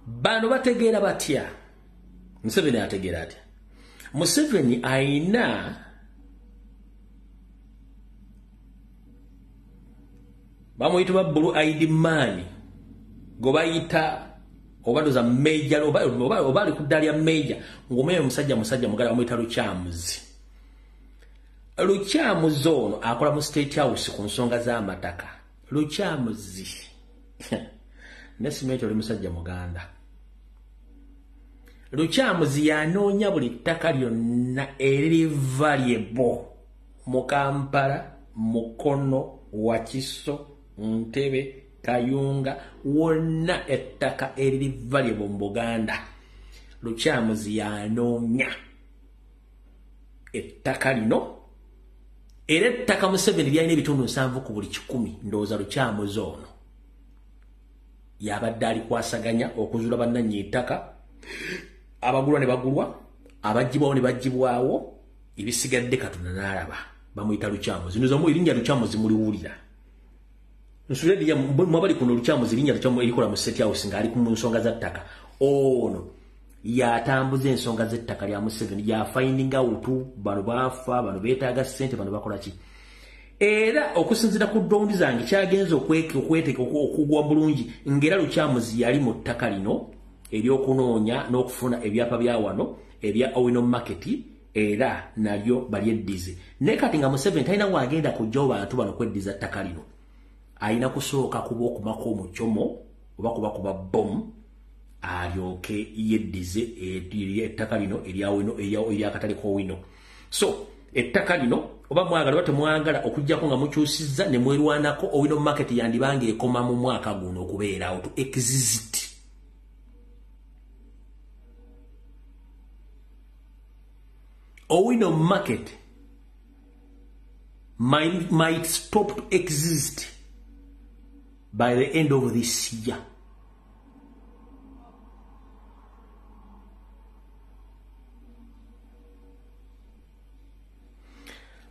Bano bategeera batya? Museveni ategeera atya? Museveni ayina bamuyita Blue ID man go bayita obadoza major oba ali kudalya major ngomeye musajja mugala bamuyita Lukyamuzi. Lukyamuzi ono akola mu State House ku nsonga z'amataka. Lukyamuzi nesimete oli musajja muganda. Lukyamuzi yanoonya buli ttaka lyonna eriri valuable mu Kampala, Mukono, Wakiso, Ntebe, Kayunga, wonna ettaka eriri valuable mu Buganda. Lukyamuzi yanoonya ettaka lino. Era ettaka Museveni lyalina ebitundu 7 ku buli 10. Ndowooza Lukyamuzi ono yabadde alikwasaganya okuzuula bannannyini ttaka, abagulwa ne bagulwa, abagibwawo ne bagibwawo, ebisigadde Katonda n'alaba. Bamuyita Lukyamuzi. Ndoza mu erinnya Lukyamuzi muliwulira. Nsuledi ya mwabali kuno Lukyamuzi erinnya Lukyamuzi erikola mu State House ng'ali ku nsonga za ttaka. Ono yatambuza ensonga z'ettaka lya Museveni, ya finding out bano bafa, bano beetaaga ssente, bano bakola ki. Era okusinzira ku drone zange kyagenza okweteeka okugwa bulungi ng'era Lukyamuzi yali mu ttaka lino ery'okunoonya n'okufuna ebyapa bya wano ebya Owino Market, era nalyo balyeddize. Ne kati nga Museveni talina waagenda kujjawo bantu bano kweddiza ttaka lino, alina kusooka kuba okumako omucomo oba kuba bomu alyoke yeddize ettaka lino erya Owino ery'akatale k'Owino. So ettaka lino oba mwagala oba temwagala okujjako nga mukyusizza ne mwerwanako, Owino Market yandibanga ekoma mu mwaka guno okubeerawo to exist. Owino Market might stop to exist by the end of this year.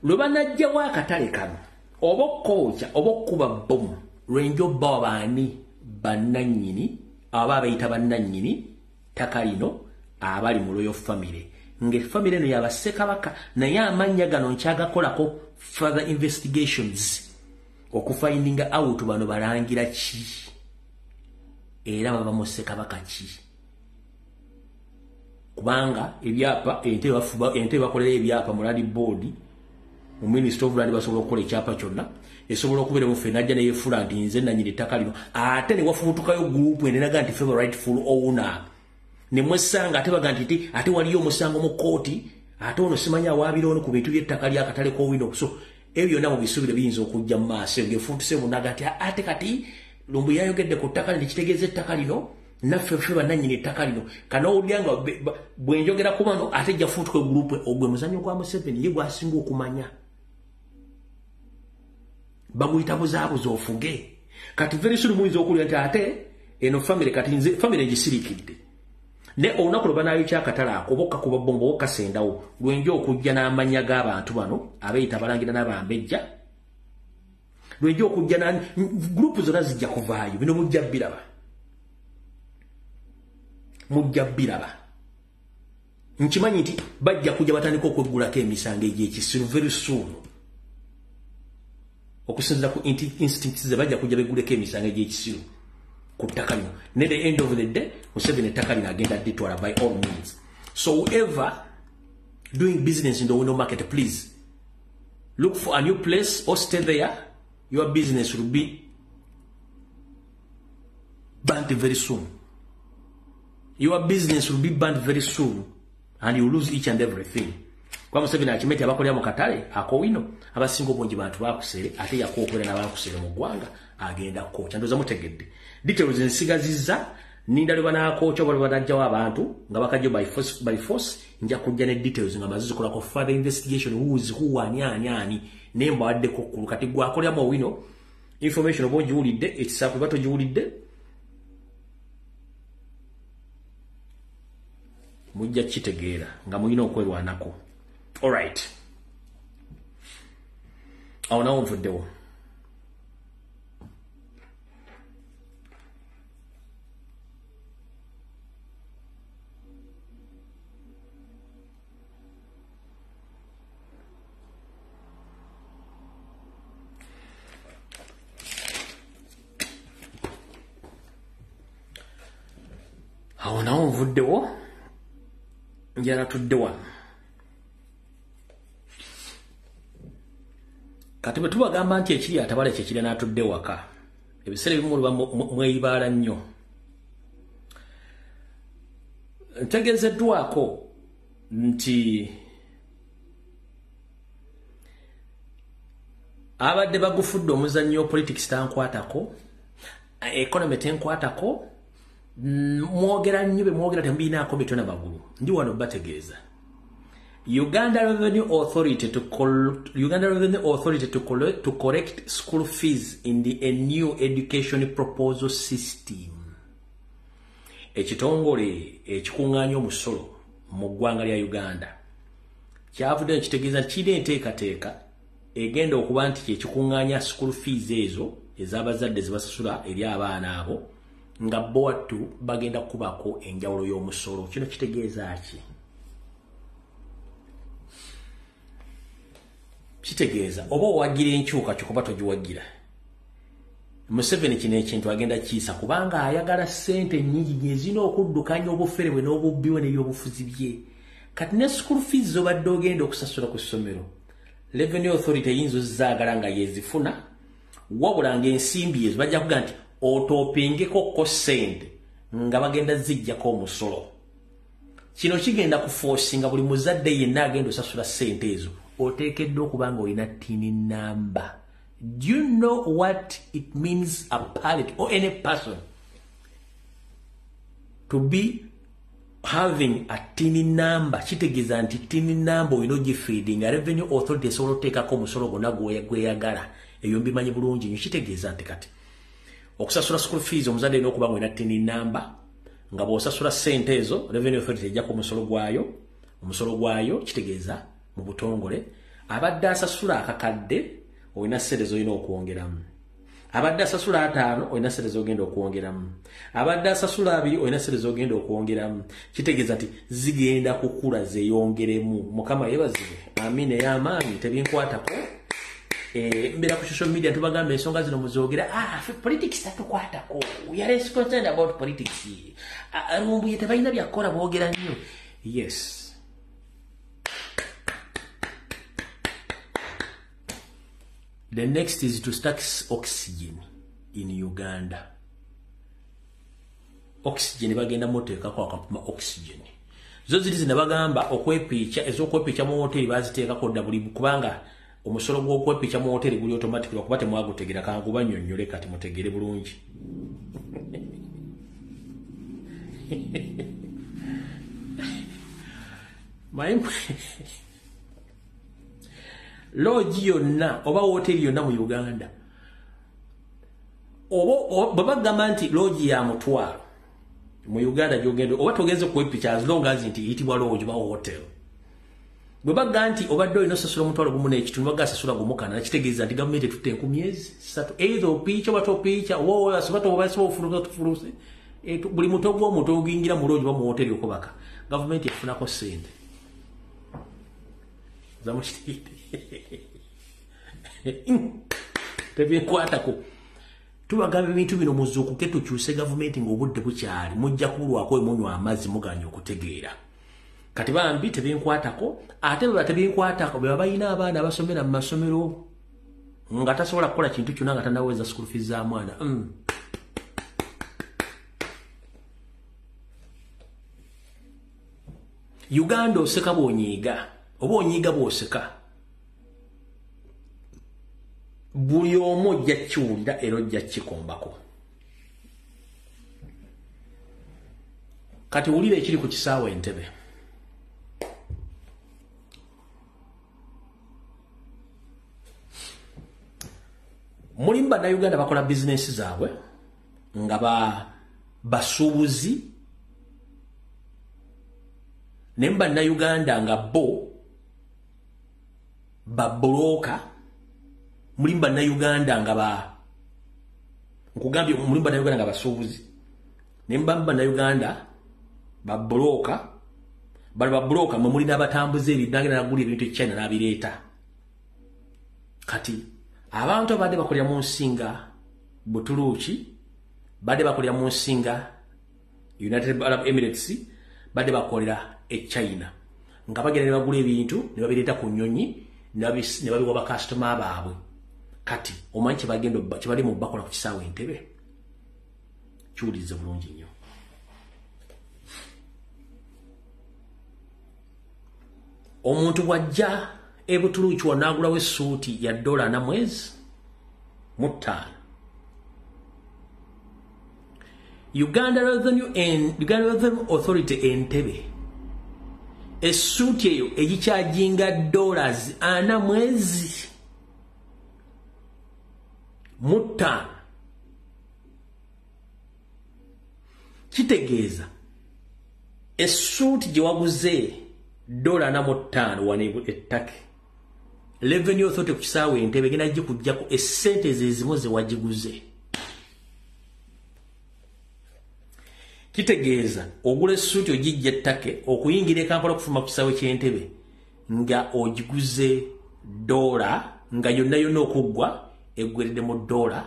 Lwebanajja w'akatale kano oba okkookya oba okkuba bbomu lwenjo bba baani bannannyini aba abayita bannannyini ttaka lino abali mu Royal Family. Ng'effamily eno yaba Ssekabaka, naye amannya gano nkyagakolako further investigations okufindinga out bano balangira ki era baba mu Ssekabaka ki. Kubanga ebyapa ente bakolera ebyapa mu Land Board, mu Ministry of Land basobola okukola ekyapa kyonna, esobola okubeera mu ffenajja ne yeefula nti nze nannyini ettaka lino, ate ne wafubutukayo gurupu eneraga nti ffe rightful owner. Ne mwesanga ate baga nti ate waliyo omusango mu kooti, ate ono simanya awaabira ono ku bintu by'ettaka ly'akatale k'Owino. So ebyo byonna mu bisuubiro biyinza okujja mu maaso ng'efuutuse munaga nti ate kati Lumbu yayogedde ku ttaka lino kitegeeza ettaka lino naffe ffe bannannyini ettaka lino. Kano owulira nga bwe njogera ku bano ate jja fuutuka gurupu ogwe muzannyo gwa Museveni ye gwasinga okumanya. Baguyita buzaabuza ofuge. Kati very soon muyinza okulira nti ate eno family kati nze family gisirikidde ne olunaku lwe banaayo kyakatala akobokka kuba bombo okasendawo lwenjo okujja n'amanya g'abantu bano abeeyita abalangira n'abambejja lwenjo okujja na group zonna zijja kuvaayo bino mujja biraba nkimanyi nti bajja kujja batandika okweggulako emisango egy'ekisiru very soon okusinziira ku instincts ze bajja kujja begguleko emisango egy'ekisiru ku ttaka lino ne the end of the day Museveni ettaka lino agenda ditwala by all means. So whoever doing business in the window market, please look for a new place or stay there. Your business will be banned very soon. Your business will be banned very soon and you lose each and everything. Kwa Museveni akimeti abakolera mu katale akowino abasinga obungi bantu bakusere ate yakookera n'abakusere mu ggwanga agenda kocha ndoza mutegedde details nsigaziza ninda lwe banaakocha bali banajjawo abantu nga bakajjo by force nja kujja ne details nga mazizi kola ko further investigation who ani nemba wadde ko kati gwakolera mu wino information obonji wulidde ekisapu bato jiwulidde mujja kitegeera nga muyina okwerwanako. All right. Awo nawo nvuddewo. Awo nawo nvuddewo. Njala tuddewa. Kati bwe tubagamba nti ekiri atabala kyekiri n'atudde waka ebiseera ebimu luba mweyibaala nnyo. Ntegeezeddwako nti abadde bagufudde omuzannyo politics tankwatako economy tenkwatako mwogera nnyo be mwogera tembiinaako mitwe n'amagulu ndi wano bategeeza. Uganda Revenue Authority to correct school fees in a new education proposal system. Ekitongole ekikunganya omusolo mu ggwanga lya Uganda kyavudde kitegeeza kiri enteekateeka egenda okuba nti kyekikunganya school fees ezo ez'abazadde zibasasula eri abaana abo nga bwattu bagenda kubako enjawulo y'omusolo. Kino kitegeeza ki? Kitegeeza oba owagira enkyuka kyokuba togiwagira. Museveni kino ekintu agenda kiisa kubanga ayagala ssente nnyingi ezina okuddukanya obufere bwe n'obubbi bwe n'ebyobufuzi bye. Kati ne school fees z'obadde ogenda okusasula ku ssomero Revenue Authority eyinza ozzaagala nga yezifuna wabula ng'ensimbi ezo bajja kugaa nti otoopingeko ko ssente nga bagenda zijjako omusolo. Kino kigenda kuforcinga buli muzadde yenna agenda osasula ssente ezo oteekeddwa okuba nga olina tini number. Do you know what it means a parent or any person to be having a tini number? Kitegeeza nti tini number olina ogifeeding nga Revenue Authority esobola oteekako omusolo gonna gweyagala. Eyo mbimanyi bulungi nnyo. Kitegeeza nti kati okusasula school fees omuzadde olina okuba nga olina tini number nga bw'osasula ssente ezo Revenue Authority ejjako omusolo gwayo. Kitegeeza mu butongole abadde asasula akakadde olina ssente z'olina okwongeramu. Abadde asasula 5 olina ssente z'ogenda okwongeramu. Abadde asasula 2 olina ssente z'ogenda okwongeramu. Kitegeeza nti zigenda kukula zeeyongeremu. Mukama yeebazibwe. Amiina ey'amaanyi tebinkwatako. Mbeera ku social media tubagamba ensonga zino muzoogera politics tatukwatako. We are less concerned about politics. Lumbuye tebalina byakukola boogera nnyo. Yes. The next is to start oxygen in Uganda. Oxygen bagenda moteekako akapima oxygen. Zo ziri zinabagamba okwepiica ez'okwepiica mu hoteri baziteekako dda buli kubanga omusolo gw'okwepiica mu hoteri guli automatic lwakuba temwagutegera kanguba nnyonnyole kati mutegere bulungi. Lodge yonna oba hoteri yonna mu Uganda bwe bagamba nti loogi ya mutwalo mu Uganda gyogende oba togeze ku picture as long as nti yitibwa loogi ba hotel bwe bagamba nti obadde olina osasula omutwalo gumu n'ekitundu bagamba sasula gumukana nakitegeeza nti gavumenti etutte enkumyezi 3 either opiica oba topiica wowe asibata obasiba ofuluse buli muto gw'omuntu oguyingira mu loogi ba mu hoteri okubaka gavumenti efunako ssente zamukitiite tebinkwatako tubagamba ebintu bino muzuukuke tukyuse gavumenti ng'obudde bukyali mujja kulwako emunywa amazzi muganya okutegeera kati bambi tebinkwatako ate bwe tebinkwatako bwe balina abaana abasomera mu masomero nga tasobola kukola kintu kyonna nga tanaweza school fees za mwana Uganda oseka bw'onyiiga oba onyiiga bw'oseka buli omu ojja kiwulira era ojja kikombako kati wulira ekiri ku kisaawe Entebbe mulimu bannayuganda bakola bizinesi zaabwe nga basuubuzi ne bannayuganda nga bo babulooka mulimu bannayuganda nga nkugambye mulimu bannayuganda nga basuubuzi ne bannayuganda babulooka bali babulooka mwe mulina abatambuza ebinagenda nagula ebintu China n'abireeta kati abantu abadde bakolera mu nsinga Buturuuki badde bakolera mu nsinga United Arab Emirates badde bakolera China nga bagenda ne bagula ebintu ne babireeta ku nnyonyi ne babiwa bakasitoma baabwe kati omanyi kyebali mu bakola ku kisaawe Entebbe kiwulirize bulungi nnyo omuntu bw'ajja Buturuuki wanaagulawo essuuti ya $4 mwezi mu 5 Uganda Revenue Authority Entebbe essuuti eyo egikyajinga $4 mwezi mu 5 kitegeeza essuuti gye waguze $4.5 wane ettake Revenue Authority ku kisaawe Entebbe genda gikujjako essente ezimu ze wagiguze kitegeeza ogula essuuti ogijja ettake okuyingira Kampala okufuma ku kisaawe ky'Entebbe nga ogiguze $, nga yonna okuggwa eggweredde mu $9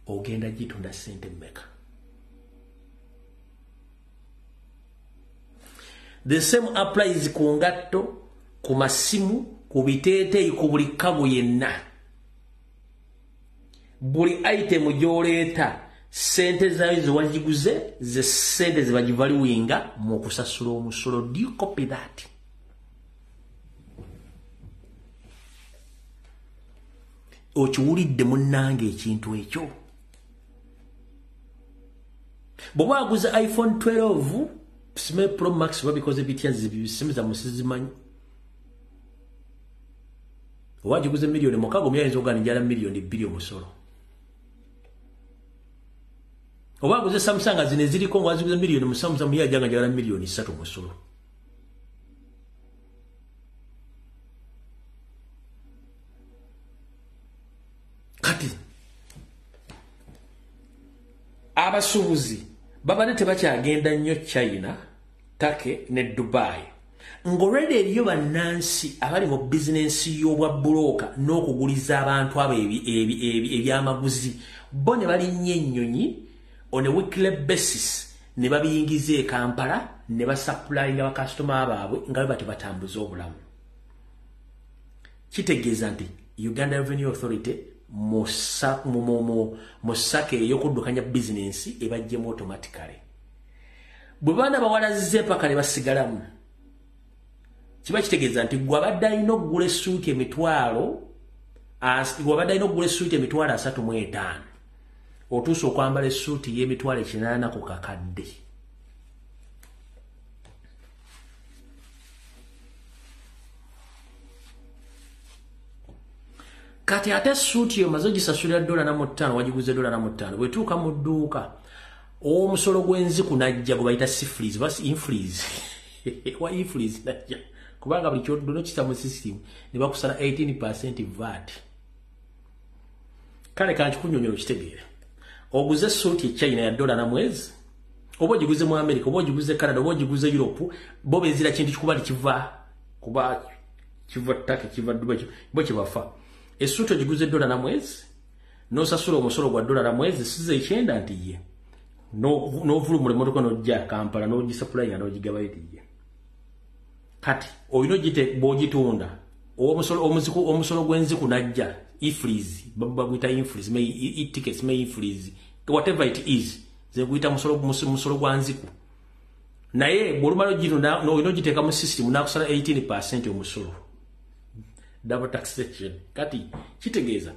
ogenda gitunda ssente mmeka the same applies ku ngatto ku masimu ku biteeteeyi ku buli kago yenna buli item gy'oleeta ssente zaayo ze wagiguze ze ssente ze bagivaluwinga mu kusasula omusolo. Do you copy that? Okiwulidde munnange ekintu ekyo? Bw'oba waguze iPhone 12 Smart Pro Max because bitya simu za musizimanyi wagiguze milioni mukago myayinza okuganijala milioni 2 omusolo. Oba waguze Samsung zine ziriko waziguze milioni musamuza muyajanga jala milioni 3 omusolo. Kati abasuubuzi babadde tebakyagenda nnyo China, Turkey ne Dubai. Ng'olwedde eriyo bannansi abali mu bizinensi y'obwa bulooka n'okuguliza abantu abo ebyamaguzi bo ne balinnya ennyonyi on a weekly basis ne babiyingiza e Kampala ne basappulayinga bakasitoma baabwe nga bwe batambuza obulamu. Kitegeeza nti Uganda Revenue Authority musake eyokuddukanya bizinensi ebajjemu automatically. Bwe baana bawalazizze paka ne basigalamu kiba kitegeeza nti gwe abadde alina okugula essuuti emitwalo 35 otuusa okwambala essuuti y'emitwalo 80 ku kakadde. kati ate suuti yo mazo gisasulira $5 wagiguze $5 bwetuuka mu dduuka omusolo gw'enziku najja gwe bayita syphilis basi influence wa influence najja kubanga buli kyoddono kita mu system ne bakusala 18% VAT kale kanti kunnyonnyola kitegeere oguze suuti e China ya $1 na mwezi oba ogiguze mu America oba ogiguze Canada oba ogiguze Europe bo bezira kintu kikubali kiva kuba kiva Turkey kiva Dubai bo kibafa esuuti ogiguze $1 na mwezi n'osasula omusolo gwa $1 na mwezi size ikyenda nti ye n'ovulumula emmotoka n'ojja Kampala n'ogisapulaya n'ogigabayo tiye kati oyino gite bw'ogitunda omusolo gw'enziku najja ifreeze baguyita infreeze tickets may infreeze whatever it is ze guyita musolo gwa nziku naye bw'olumala ogitunda n'oyino giteeka mu system n'akusala 18% omusolo double taxation kati kitegeeza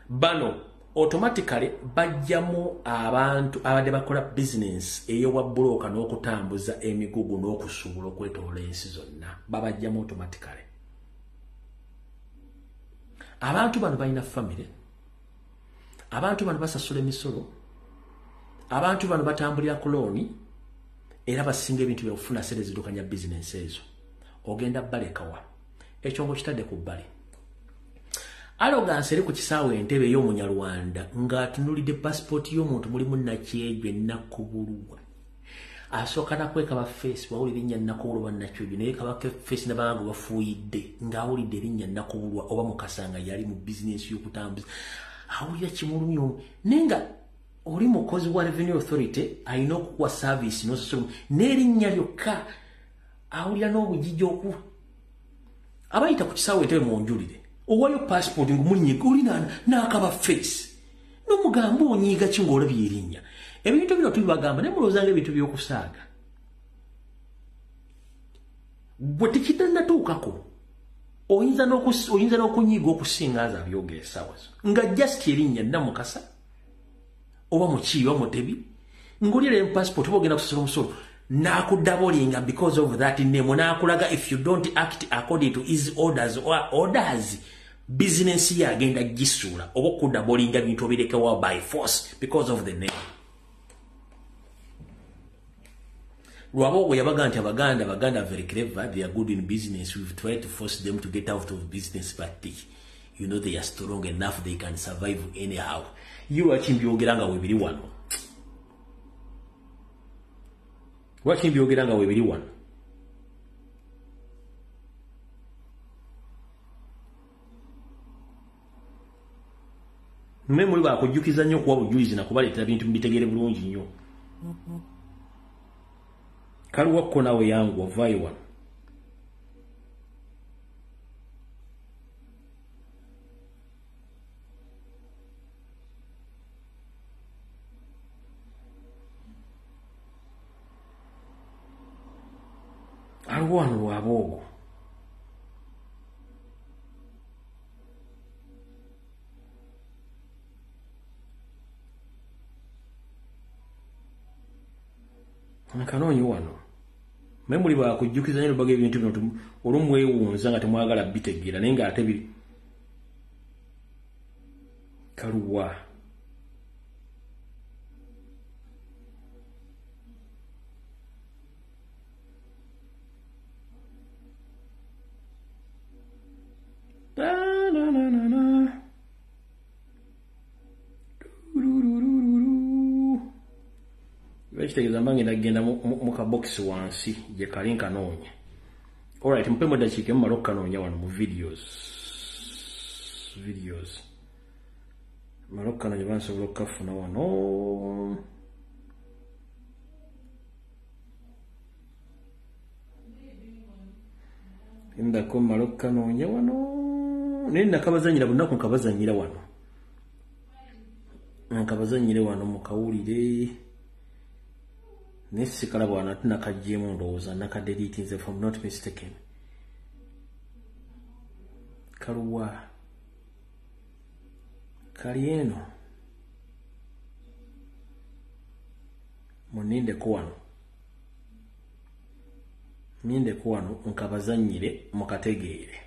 bano automatically bajjamu abantu abadde bakola business eyowa broker n'okutambuza emigugu n'okusuubula okwetoola ensi zonna babajjamu automatically abantu bano balina family abantu bano basasula emisolo abantu bano batambulira ku looni era basinga ebintu byokufuna sente zidukanya business ezo ogenda balekawa ekyongo kitadde ku bbali arrogance eri ku kisaawe Entebbe ey'Omunyarwanda ng'atunulidde passport y'omuntu mulimu Nakyejwe Nakubulwa asooka nakweka ba face wawulira erinnya Nakubulwa Nakyejwe naye kabaka face n'abantu bafuuyidde ng'awulidde erinnya Nakubulwa oba Mukasanga yali mu business y'okutambuza awulira kimulumyo nenga oli mukozi wa Revenue Authority alina okukuwa service n'osasula n'erinnya lyokka awulira n'obujiji oku abayita ku kisaawe Entebbe munjulire owayo passport ngumulinyiga olina n'akaba face n'omugamba onyiiga ki ng'olabye erinnya ebintu bino tubibagamba ne mulowooza ng'ebintu by'okusaaga bwe tekitannatuukako oyinza n'okunyiiga okusinga aza abyogera essaawa zo nga just erinnya Namukasa oba Mukiiwa Mutebi ng'olira passport oba ogenda kusasula omusolo n'akuddabolinga because of that name n'akulaga if you don't act according to his orders or orders business ye agenda gisuula oba okuddabolinga bintu obirekewa by force because of the name Lwabogo yabaga nti Abaganda very clever, they are good in business. We've tried to force them to get out of business, but you know they are strong enough, they can survive anyhow. You are Chimbiogiranga webiri wano. What Chimbiogiranga webiri wano? Mmwe bakujjukiza nnyo kuwa bujulizi na kubaleetera bintu mbitegere bulungi nnyo. Kaluwako nawe yangu ovaayo wano. Aliwo wano Lwabogo. Nakanoonyi wano. Memuli bakujjukiza nnyo baga ebintu bino olumwewunza nga temwagala bitegeera naye nga ate biri Kaluwa. Kitegeeza mbange ndagenda mu kabox wansi je kali nkanoonya. Alright, mpemo dakiika mmalo kanoonya wano mu videos. Mmalo kanoonya bansobola okukafuna wano. Ndako mmalo kanoonya wano. Naye nakabazanyira bunaku nkabazanyira wano. Nkabazanyire wano mukawulire. Nesi kalabwana tunakajjemu ndowooza nakadeletinze if I'm not mistaken. Kaluwa kali eno munindeko wano nkabazanyire mukategeere.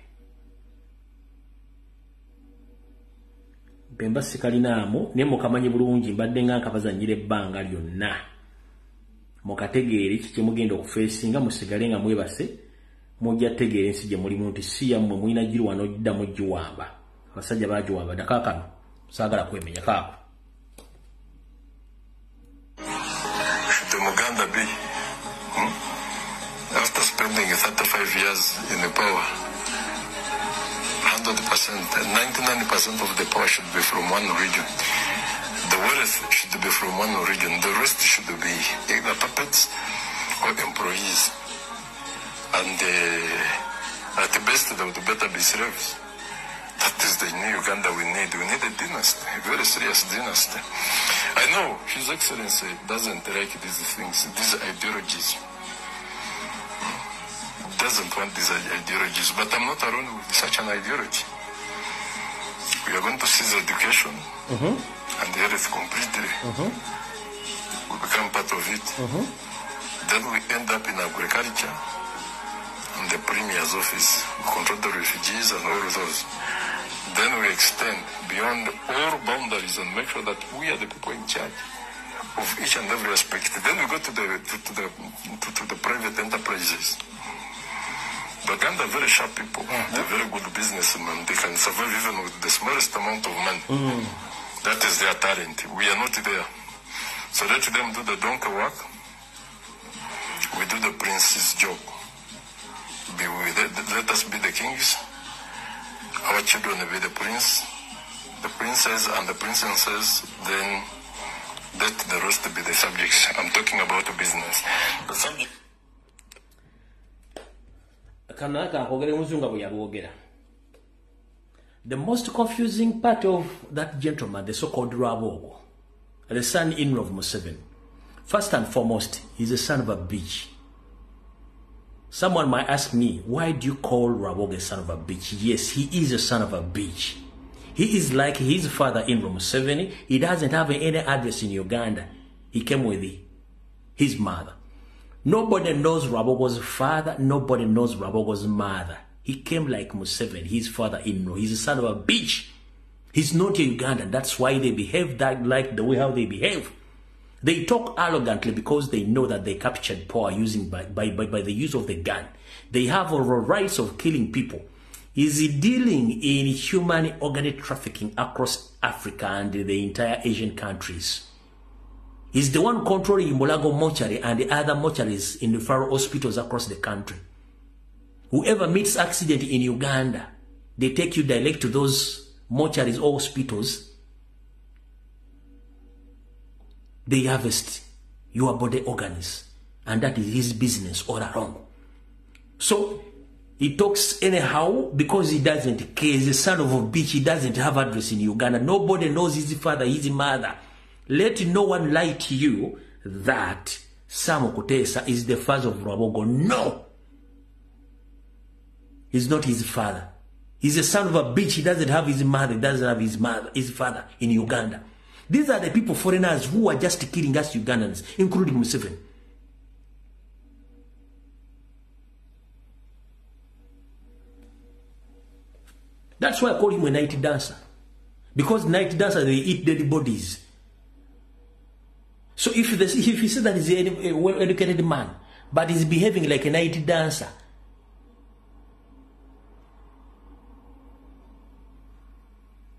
Pemba sikalinaamu ne mukamanyi bulungi mbadde nga nkabazanyira ebbanga lyonna mukategeere kiki mugenda okufeesinga musigale nga mwebase mujja tegeere ensi gye mulimu nti si yammwe mulina giri wano dda mugiwamba abasajja bagiwamba dakaakano saagala kwemenya kaako the Muganda be after spending 35 years in the power 100%, 99% of the power should be from one region. The wealth should be from one region. The rest should be either puppets or employees. And at the best, they would better be slaves. That is the new Uganda we need. We need a dynasty, a very serious dynasty. I know His Excellency doesn't like these things, these ideologies. Doesn't want these ideologies, but I'm not alone with such an ideology. We are going to seize education and health completely. We become part of it. Then we end up in agriculture and the Premier's office. We control the refugees and all of those. Then we extend beyond all boundaries and make sure that we are the people in charge of each and every aspect. Then we go to the private enterprises. Uganda are very sharp people. They're very good businessmen. They can survive even with the smallest amount of money. That is their talent. We are not there. So let them do the donkey work. We do the prince's job. Let us be the kings. Our children will be the prince, the princess, and the princesses. Then let the rest be the subjects. I'm talking about business. The subject. The most confusing part of that gentleman, the so-called Rabogo, the son-in-law of Museveni, first and foremost, he's a son of a bitch. Someone might ask me, why do you call Rabogo a son of a bitch? Yes, he is a son of a bitch. He is like his father-in-law Museveni. He doesn't have any address in Uganda. He came with his mother. Nobody knows Rabogo's father. Nobody knows Rabogo's mother. He came like Museveni, his father-in-law. He's a son of a bitch. He's not a Ugandan. That's why they behave like the way how they behave. They talk arrogantly because they know that they captured power using by the use of the gun. They have a rights of killing people. He's dealing in human organ trafficking across Africa and the entire Asian countries. He's the one controlling Mulago mortuary and the other mortuaries in the referral hospitals across the country. Whoever meets accident in Uganda, they take you direct to those mortuaries or hospitals. They harvest your body organs, and that is his business all around. So he talks anyhow because he doesn't care. He's the son of a bitch. He doesn't have address in Uganda. Nobody knows his father, his mother. Let no one lie to you that Sam Kutesa is the father of Rabogo. No. He's not his father. He's a son of a bitch. He doesn't have his mother. He doesn't have his father in Uganda. These are the people, foreigners, who are just killing us Ugandans, including Museveni. That's why I call him a night dancer. Because night dancers, they eat dead bodies. So if you say that he's a well-educated man, but he's behaving like a night dancer,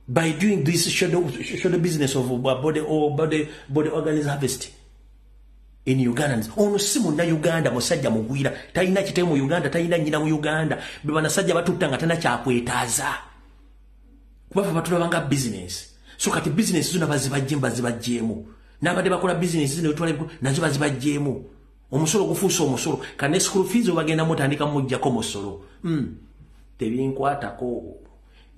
by doing this shadow business of body organs harvest in Ugandans. Ono simu na Uganda musajja mugwira. Talina kitemu Uganda, talina nyina mu Uganda. Bibana sajja batutanga tana kyakwetaaza. Kubafa batulabanga business. So kati business zuna bazibajjemba zibajjemu. Nabade bakola business zino twale nazo bazibajjemu. Omusolo gufuusa omusolo. Kane school fees obagenda mutandika mujjako musolo. Tebinkwatako.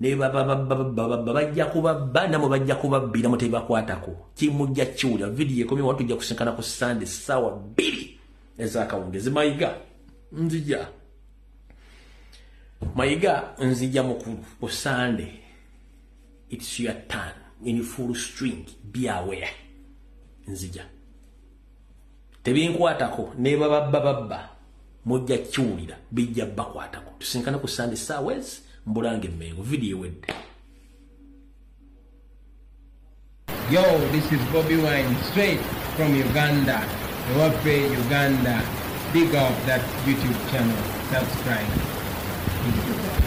Ne bajja kuba namwe bajja kubabbira mutebakwatako kimujja kiwulira video ekomye watu jja kusinkana ku Sunday sawa 2 ezakawungezi Mayiga nzija mukulu ku Sunday. It's your turn in full string. Be aware. Nzija tebinkwatako ne babba mujja kiwulira bijja bakwatako tusinkana ku Sunday sawa Mbulange Mengo video wedde. Yo, this is Bobby Wine, straight from Uganda. Ewafe Uganda. Big up that YouTube channel. Subscribe.